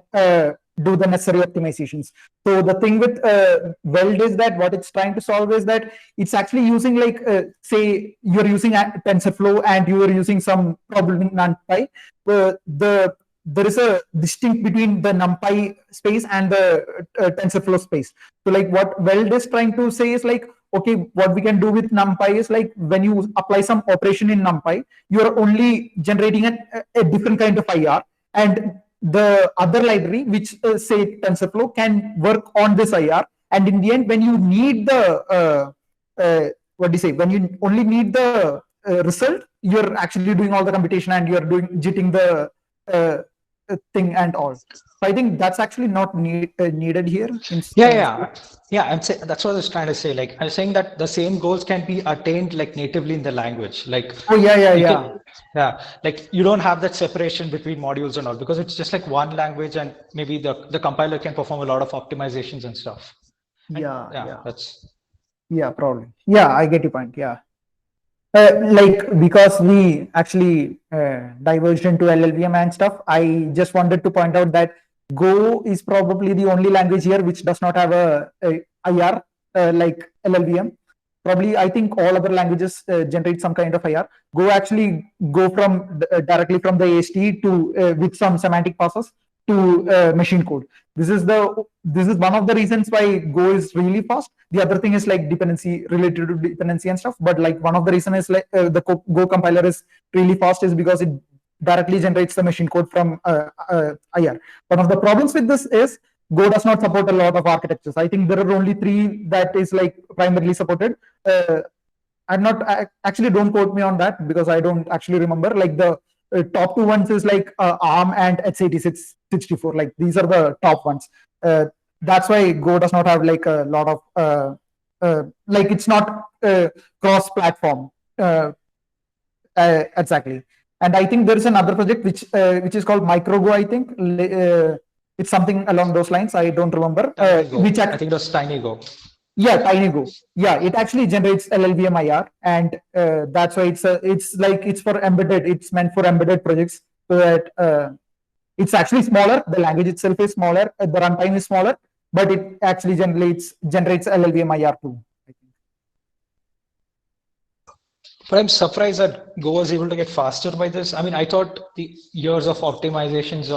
do the necessary optimizations. So the thing with Weld is that what it's trying to solve is that it's actually using like, say you're using TensorFlow and you are using some problem in NumPy. There is a distinct between the NumPy space and the TensorFlow space. So like what Weld is trying to say is like, okay, what we can do with NumPy is like when you apply some operation in NumPy, you're only generating a different kind of IR, and the other library, which say TensorFlow, can work on this IR. And in the end, when you need the when you only need the result, you're actually doing all the computation and you're jitting the thing and all. So I think that's actually not needed here. I'm saying that's what I was trying to say. Like I'm saying that the same goals can be attained like natively in the language. Like like you don't have that separation between modules and all because it's just like one language, and maybe the compiler can perform a lot of optimizations and stuff. Probably. I get your point. Like because we actually diverged into LLVM and stuff, I just wanted to point out that Go is probably the only language here which does not have a IR like LLVM. Probably, I think all other languages generate some kind of IR. Go actually go from directly from the AST to with some semantic passes to machine code. This is one of the reasons why Go is really fast. The other thing is like dependency related to dependency and stuff. But like one of the reasons is like the Go compiler is really fast is because it directly generates the machine code from IR. One of the problems with this is Go does not support a lot of architectures. I think there are only 3 that is like primarily supported. Actually don't quote me on that because I don't actually remember. Like the top 2 ones is like ARM and x86 64. Like these are the top ones. That's why Go does not have like a lot of like it's not cross-platform exactly. And I think there is another project which is called MicroGo. I think it's something along those lines. I don't remember. I think it was TinyGo. Yeah, TinyGo. Yeah, it actually generates LLVM IR, and that's why it's for embedded. It's meant for embedded projects, so that it's actually smaller. The language itself is smaller. The runtime is smaller, but it actually generates LLVM IR too. But I'm surprised that Go was able to get faster by this. I mean, I thought the years of optimizations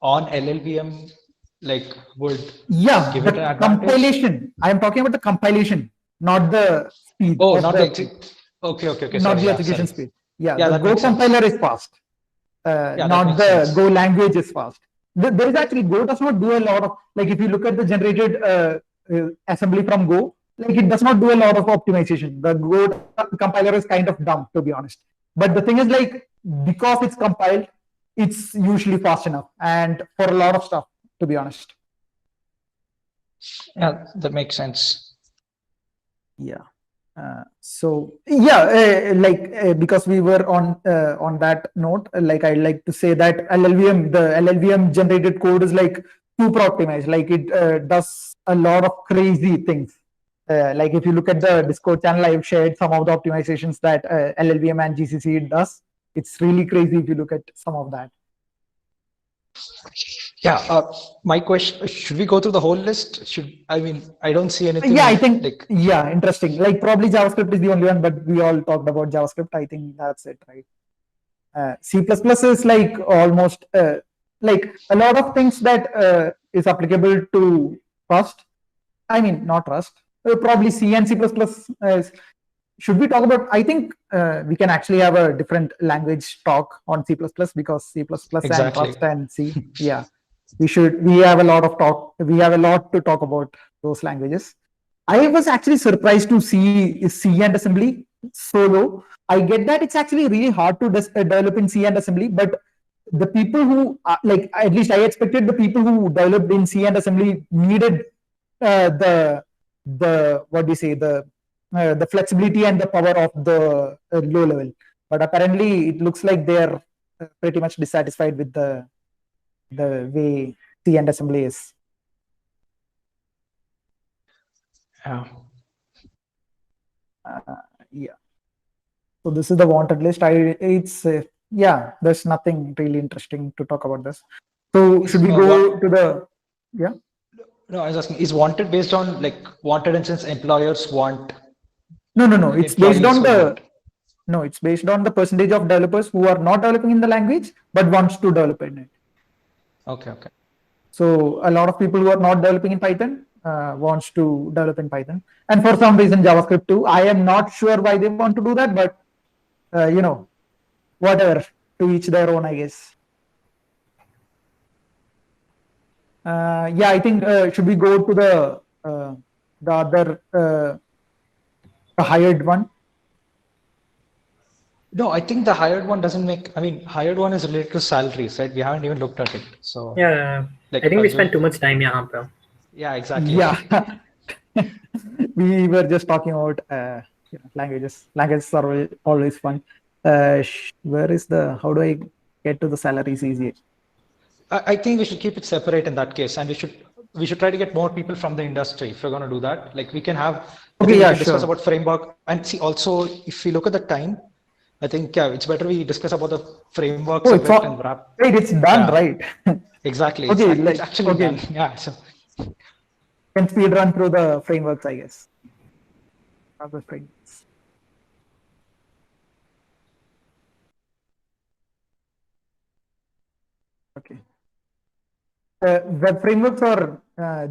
on LLVM like would give it an advantage. Compilation. I am talking about the compilation, not the speed. Oh, not the okay. Not the execution speed. The Go compiler is fast. Not the Go language is fast. there is actually Go does not do a lot of, like, if you look at the generated assembly from Go, like, it does not do a lot of optimization. The Go compiler is kind of dumb, to be honest. But the thing is, like, because it's compiled, it's usually fast enough, and for a lot of stuff, to be honest. Yeah, that makes sense. Yeah. So yeah, because we were on that note, like, I'd like to say that the LLVM generated code is like super optimized. Like, it does a lot of crazy things. Like, if you look at the Discord channel, I've shared some of the optimizations that LLVM and GCC does. It's really crazy if you look at some of that. Yeah, my question, should we go through the whole list? I don't see anything. Yeah, I think, like, yeah, interesting. Like, probably JavaScript is the only one, but we all talked about JavaScript. I think that's it, right? C++ is like almost like a lot of things that is applicable to Rust. I mean, not Rust. Probably C and C++. Should we talk about? I think we can actually have a different language talk on C++ because C++ and Exactly. Rust and C. Yeah, we have a lot of talk. We have a lot to talk about those languages. I was actually surprised to see C and assembly so low. I get that it's actually really hard to develop in C and assembly, but the people who like, at least I expected the people who developed in C and assembly needed the what do you say, the flexibility and the power of the low level. But apparently, it looks like they are pretty much dissatisfied with the way C and assembly is. yeah. Yeah. So this is the wanted list. Yeah, there's nothing really interesting to talk about this. So should we go to the, yeah? No, I was asking, is wanted based on, like, wanted in sense employers want? No. It's based on employees who it's based on the percentage of developers who are not developing in the language but wants to develop in it. Okay. So a lot of people who are not developing in Python wants to develop in Python, and for some reason JavaScript too. I am not sure why they want to do that, but whatever, to each their own, I guess. Yeah, I think should we go to the other the hired one? No, I think the hired one doesn't make. Hired one is related to salaries, right? We haven't even looked at it. So Yeah, like, I think we spent too much time here. Yeah, exactly. Yeah. We were just talking about languages. Languages are always fun. Where is how do I get to the salaries easier? I think we should keep it separate in that case, and we should try to get more people from the industry if we're going to do that. Like, we can have. Okay, we yeah, can discuss sure. about framework, and see also, if we look at the time, I think it's better we discuss about the frameworks Oh, and wrap. wait, it's done, Yeah. right? Exactly. Okay, It's actually okay. done. Yeah. So Can speed run through the frameworks, I guess. Other frameworks. Okay. Web frameworks or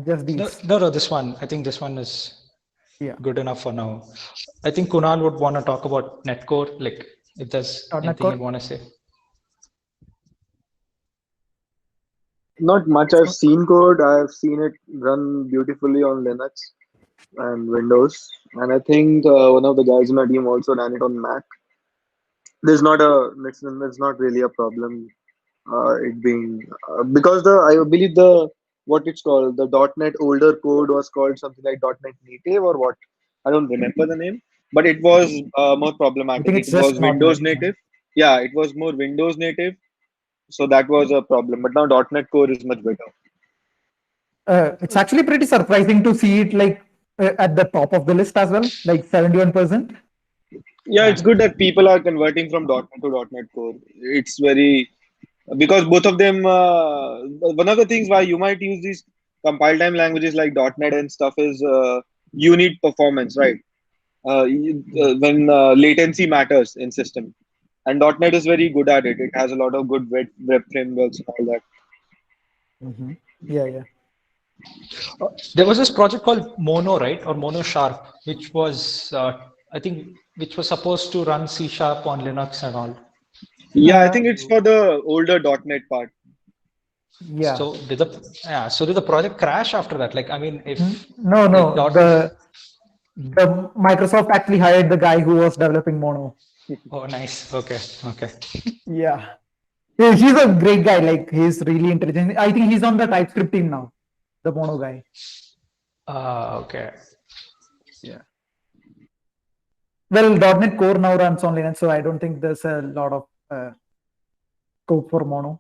just these? no, this one. I think this one is good enough for now. I think Kunal would want to talk about Netcore, like, if there's anything you want to say. Not much. I've seen code. I've seen it run beautifully on Linux and Windows, and I think one of the guys in my team also ran it on Mac. There's not really a problem. It being because I believe what it's called, the .NET older code was called something like .NET Native or what. I don't remember the name, but it was more problematic. I think it's It was just Windows .NET. native. Yeah, it was more Windows native. So that was a problem. But now .NET Core is much better. It's actually pretty surprising to see it like at the top of the list as well, like 71%. Yeah, it's good that people are converting from .NET to .NET Core. It's very, because both of them, one of the things why you might use these compile time languages like .NET and stuff is you need performance, right? When latency matters in system. And .NET is very good at it. It has a lot of good web frameworks and all that. Mm-hmm. Yeah. There was this project called Mono, right? Or Mono Sharp, which was, I think, which was supposed to run C# on Linux and all. Yeah, I think it's for the older .NET part. Yeah. So did the project crash after that? Like, I mean, if No, like, the Microsoft actually hired the guy who was developing Mono. oh, nice. Okay. Yeah. He's a great guy. Like, he's really intelligent. I think he's on the TypeScript team now, the Mono guy. Okay. Yeah. Well, .NET Core now runs on Linux, so I don't think there's a lot of scope for Mono.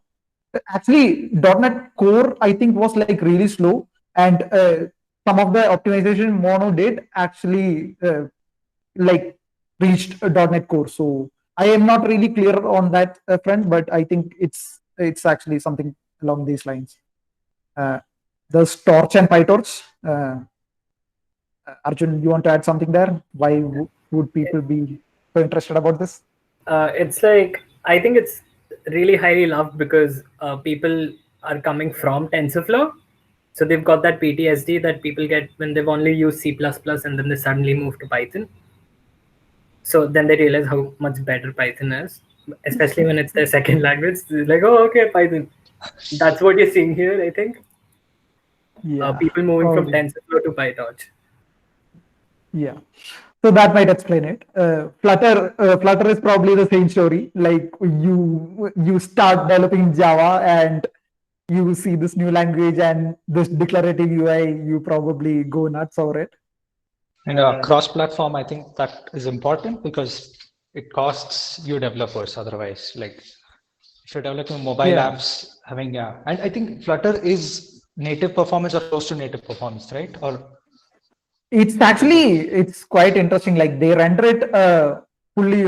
Actually, .NET Core, I think, was like really slow, and some of the optimization Mono did actually like reached .NET Core. So I am not really clear on that front, but I think it's actually something along these lines. There's Torch and PyTorch. Arjun, you want to add something there? Why would people be so interested about this? It's like, I think it's really highly loved because people are coming from TensorFlow. So they've got that PTSD that people get when they've only used C++ and then they suddenly move to Python. So then they realize how much better Python is, especially when it's their second language. They're like, oh, okay, Python. That's what you're seeing here, I think. Yeah. People moving from probably. TensorFlow to PyTorch. Yeah. So that might explain it. Flutter is probably the same story. Like you start developing Java and you see this new language and this declarative UI, you probably go nuts over it. And cross-platform, I think that is important because it costs you developers otherwise. Like if you're developing mobile apps, having and I think Flutter is native performance or close to native performance, right? Or it's quite interesting. Like they render it fully,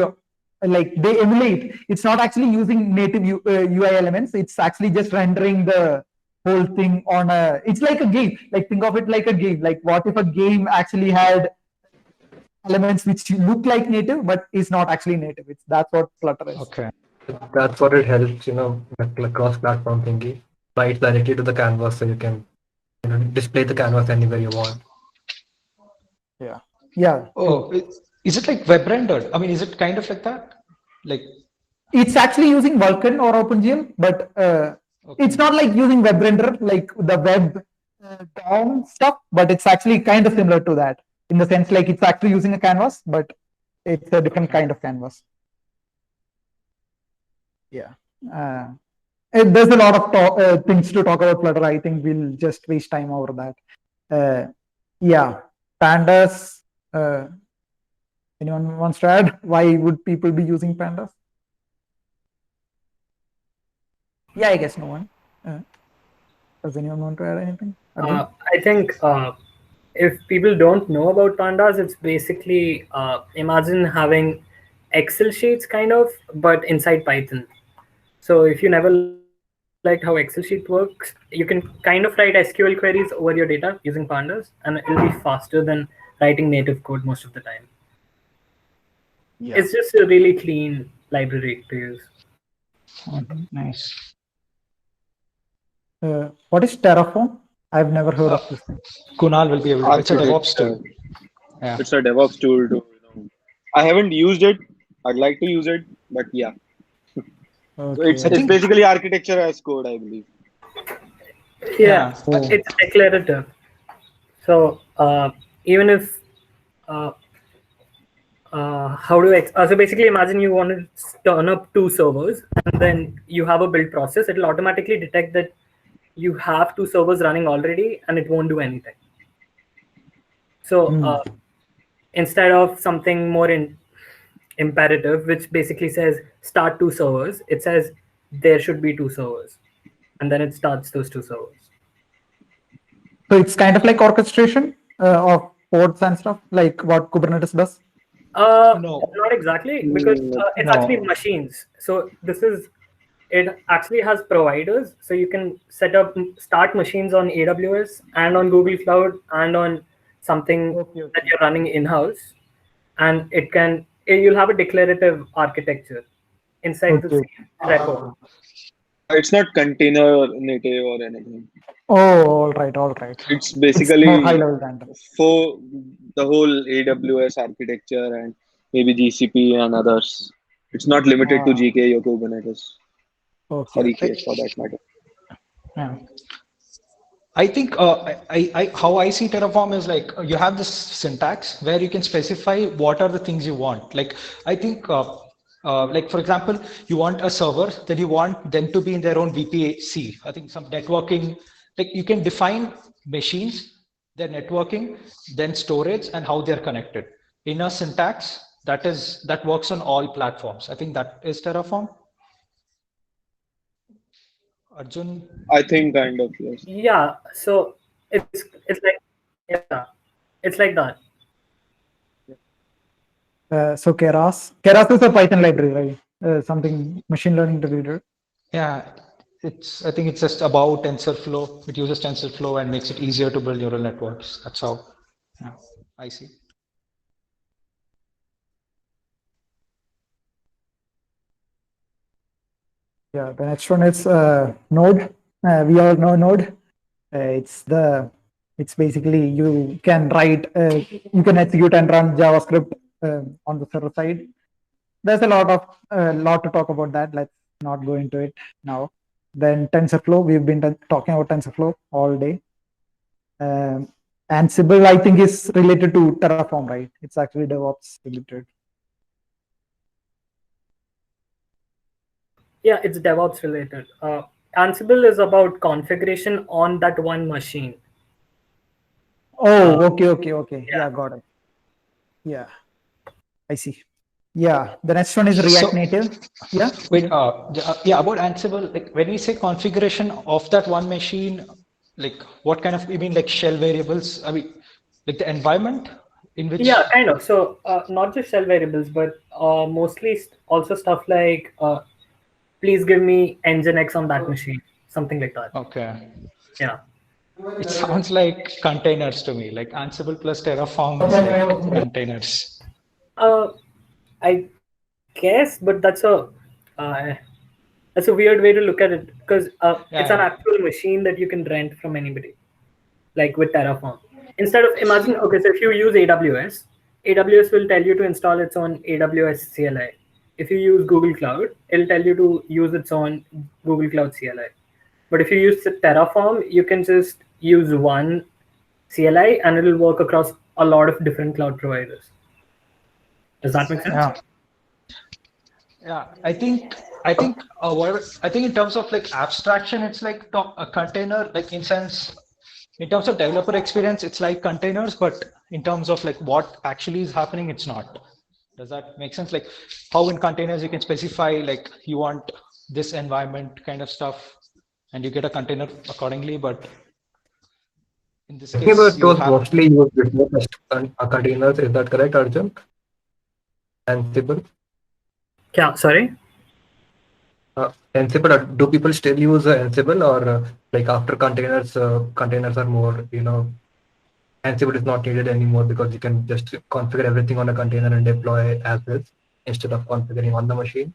like they emulate. It's not actually using native UI elements. It's actually just rendering the whole thing on it's like a game. Like think of it like a game. Like what if a game actually had elements which look like native but is not actually native? That's what Flutter is. okay. That's what it helps, like cross-platform thingy. Write directly to the canvas so you can display the canvas anywhere you want. Yeah. Oh, is it like web rendered? I mean, is it kind of like that? Like it's actually using Vulkan or OpenGL, but it's not like using WebRender, like the web DOM stuff, but it's actually kind of similar to that in the sense like it's actually using a canvas, but it's a different kind of canvas. Yeah. There's a lot of things to talk about Flutter. I think we'll just waste time over that. Yeah. Pandas. Anyone wants to add? Why would people be using Pandas? Yeah, I guess no one. Does anyone want to add anything? I think if people don't know about Pandas, it's basically imagine having Excel sheets kind of, but inside Python. So if you never liked how Excel sheet works, you can kind of write SQL queries over your data using Pandas, and it'll be faster than writing native code most of the time. Yeah. It's just a really clean library to use. nice. What is Terraform? I've never heard of this thing. Kunal will be able to. It's a DevOps tool. Yeah. It's a DevOps tool to. I haven't used it. I'd like to use it, but yeah. Okay. It's basically architecture as code, I believe. Yeah, Oh. it's declarative. So even if so basically imagine you want to turn up 2 servers and then you have a build process, it'll automatically detect that you have 2 servers running already and it won't do anything. So instead of something more imperative, which basically says start 2 servers, it says there should be 2 servers, and then it starts those 2 servers. So it's kind of like orchestration of pods and stuff, like what Kubernetes does. No. Not exactly, because it's actually machines. So it actually has providers, so you can start machines on AWS and on Google Cloud and on something that you're running in-house, and you'll have a declarative architecture inside the same repo. It's not container native or anything. Oh, all right. It's basically more high-level random. for the whole AWS architecture and maybe GCP and others. It's not limited to GKE or Kubernetes or EKS for that matter. Yeah. I think how I see Terraform is like you have this syntax where you can specify what are the things you want. Like I think, like for example, you want a server, then you want them to be in their own VPC. I think some networking, like you can define machines, their networking, then storage, and how they're connected in a syntax that works on all platforms. I think that is Terraform. Arjun. I think kind of, yes. Yeah, so it's like, yeah, it's like that. So Keras is a Python library, right? Something machine learning related. Yeah, I think it's just about TensorFlow. It uses TensorFlow and makes it easier to build neural networks. That's how I see. Yeah, the next one is Node. We all know Node. It's basically you can write, you can execute and run JavaScript on the server side. There's a lot to talk about that. Let's not go into it now. Then TensorFlow, we've been talking about TensorFlow all day. Ansible, I think, is related to Terraform, right? It's actually DevOps related. Yeah, it's DevOps related. Ansible is about configuration on that one machine. Oh, okay. Yeah, got it. Yeah, I see. Yeah, the next one is React Native. Yeah. Wait, yeah, about Ansible, like when we say configuration of that one machine, like what kind of, you mean like shell variables? I mean, like the environment in which. Yeah, kind of. So not just shell variables, but mostly also stuff like please give me Nginx on that machine, something like that. Okay. Yeah. It sounds like containers to me, like Ansible plus Terraform is like containers. I guess, but that's a weird way to look at it because it's an actual machine that you can rent from anybody, like with Terraform. Instead of imagine, okay, so if you use AWS will tell you to install its own AWS CLI. If you use Google Cloud, it'll tell you to use its own Google Cloud CLI. But if you use Terraform, you can just use one CLI and it'll work across a lot of different cloud providers. Does that make sense? Yeah, I think in terms of like abstraction, it's like a container, like in terms of developer experience, it's like containers, but in terms of like what actually is happening, it's not. Does that make sense? Like how in containers you can specify like you want this environment kind of stuff, and you get a container accordingly. But in this case, it was mostly used before containers. Is that correct, Arjun? Ansible. Yeah, sorry. Ansible. Do people still use Ansible, or like after containers? Containers are more, Ansible is not needed anymore because you can just configure everything on a container and deploy as is instead of configuring on the machine.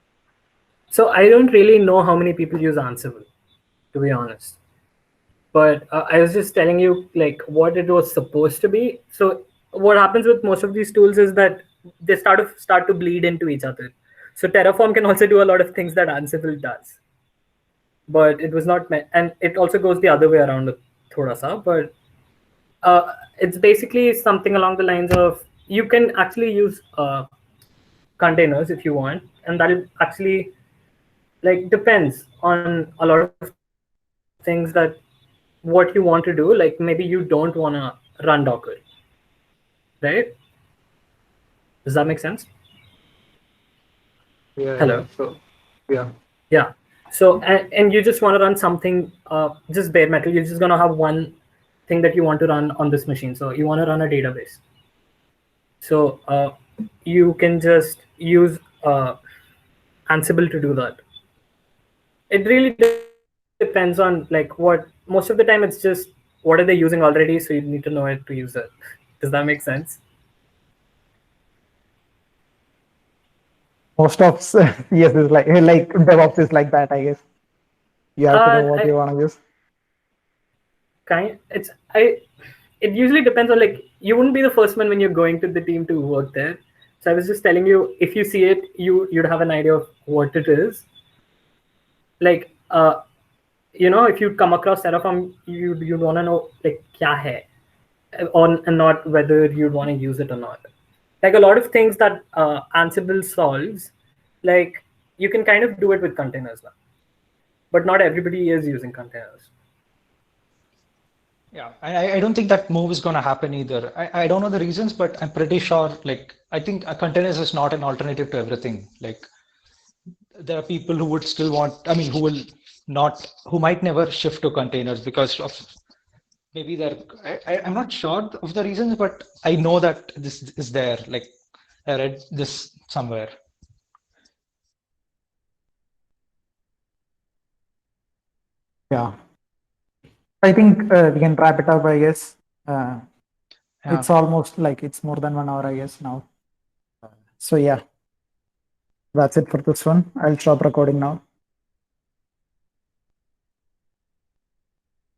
So I don't really know how many people use Ansible, to be honest. But I was just telling you like what it was supposed to be. So what happens with most of these tools is that they start to bleed into each other. So Terraform can also do a lot of things that Ansible does. But it was not meant, and it also goes the other way around, thoda sa, but it's basically something along the lines of you can actually use containers if you want, and that is actually like depends on a lot of things that what you want to do. Like maybe you don't want to run Docker, right? Does that make sense? Yeah. Hello. Yeah. So, yeah. Yeah. So and you just want to run something, just bare metal. You're just gonna have one thing that you want to run on this machine. So you want to run a database. So you can just use Ansible to do that. It really depends on like what. Most of the time, it's just what are they using already. So you need to know it to use it. Does that make sense? Most of yes, is like DevOps is like that, I guess. You have to know what you want to use. It usually depends on like you wouldn't be the first one when you're going to the team to work there. So I was just telling you, if you see it, you'd have an idea of what it is. Like if you come across Terraform, you'd want to know like kya hai, and not whether you'd want to use it or not. Like a lot of things that Ansible solves, like you can kind of do it with containers now, but not everybody is using containers. Yeah, I don't think that move is going to happen either. I don't know the reasons, but I'm pretty sure, like, I think containers is not an alternative to everything. Like, there are people who would still want, I mean, who might never shift to containers because of maybe I'm not sure of the reasons, but I know that this is there. Like, I read this somewhere. Yeah. I think we can wrap it up, I guess. Yeah. It's almost like it's more than 1 hour, I guess, now. So yeah, that's it for this one. I'll stop recording now.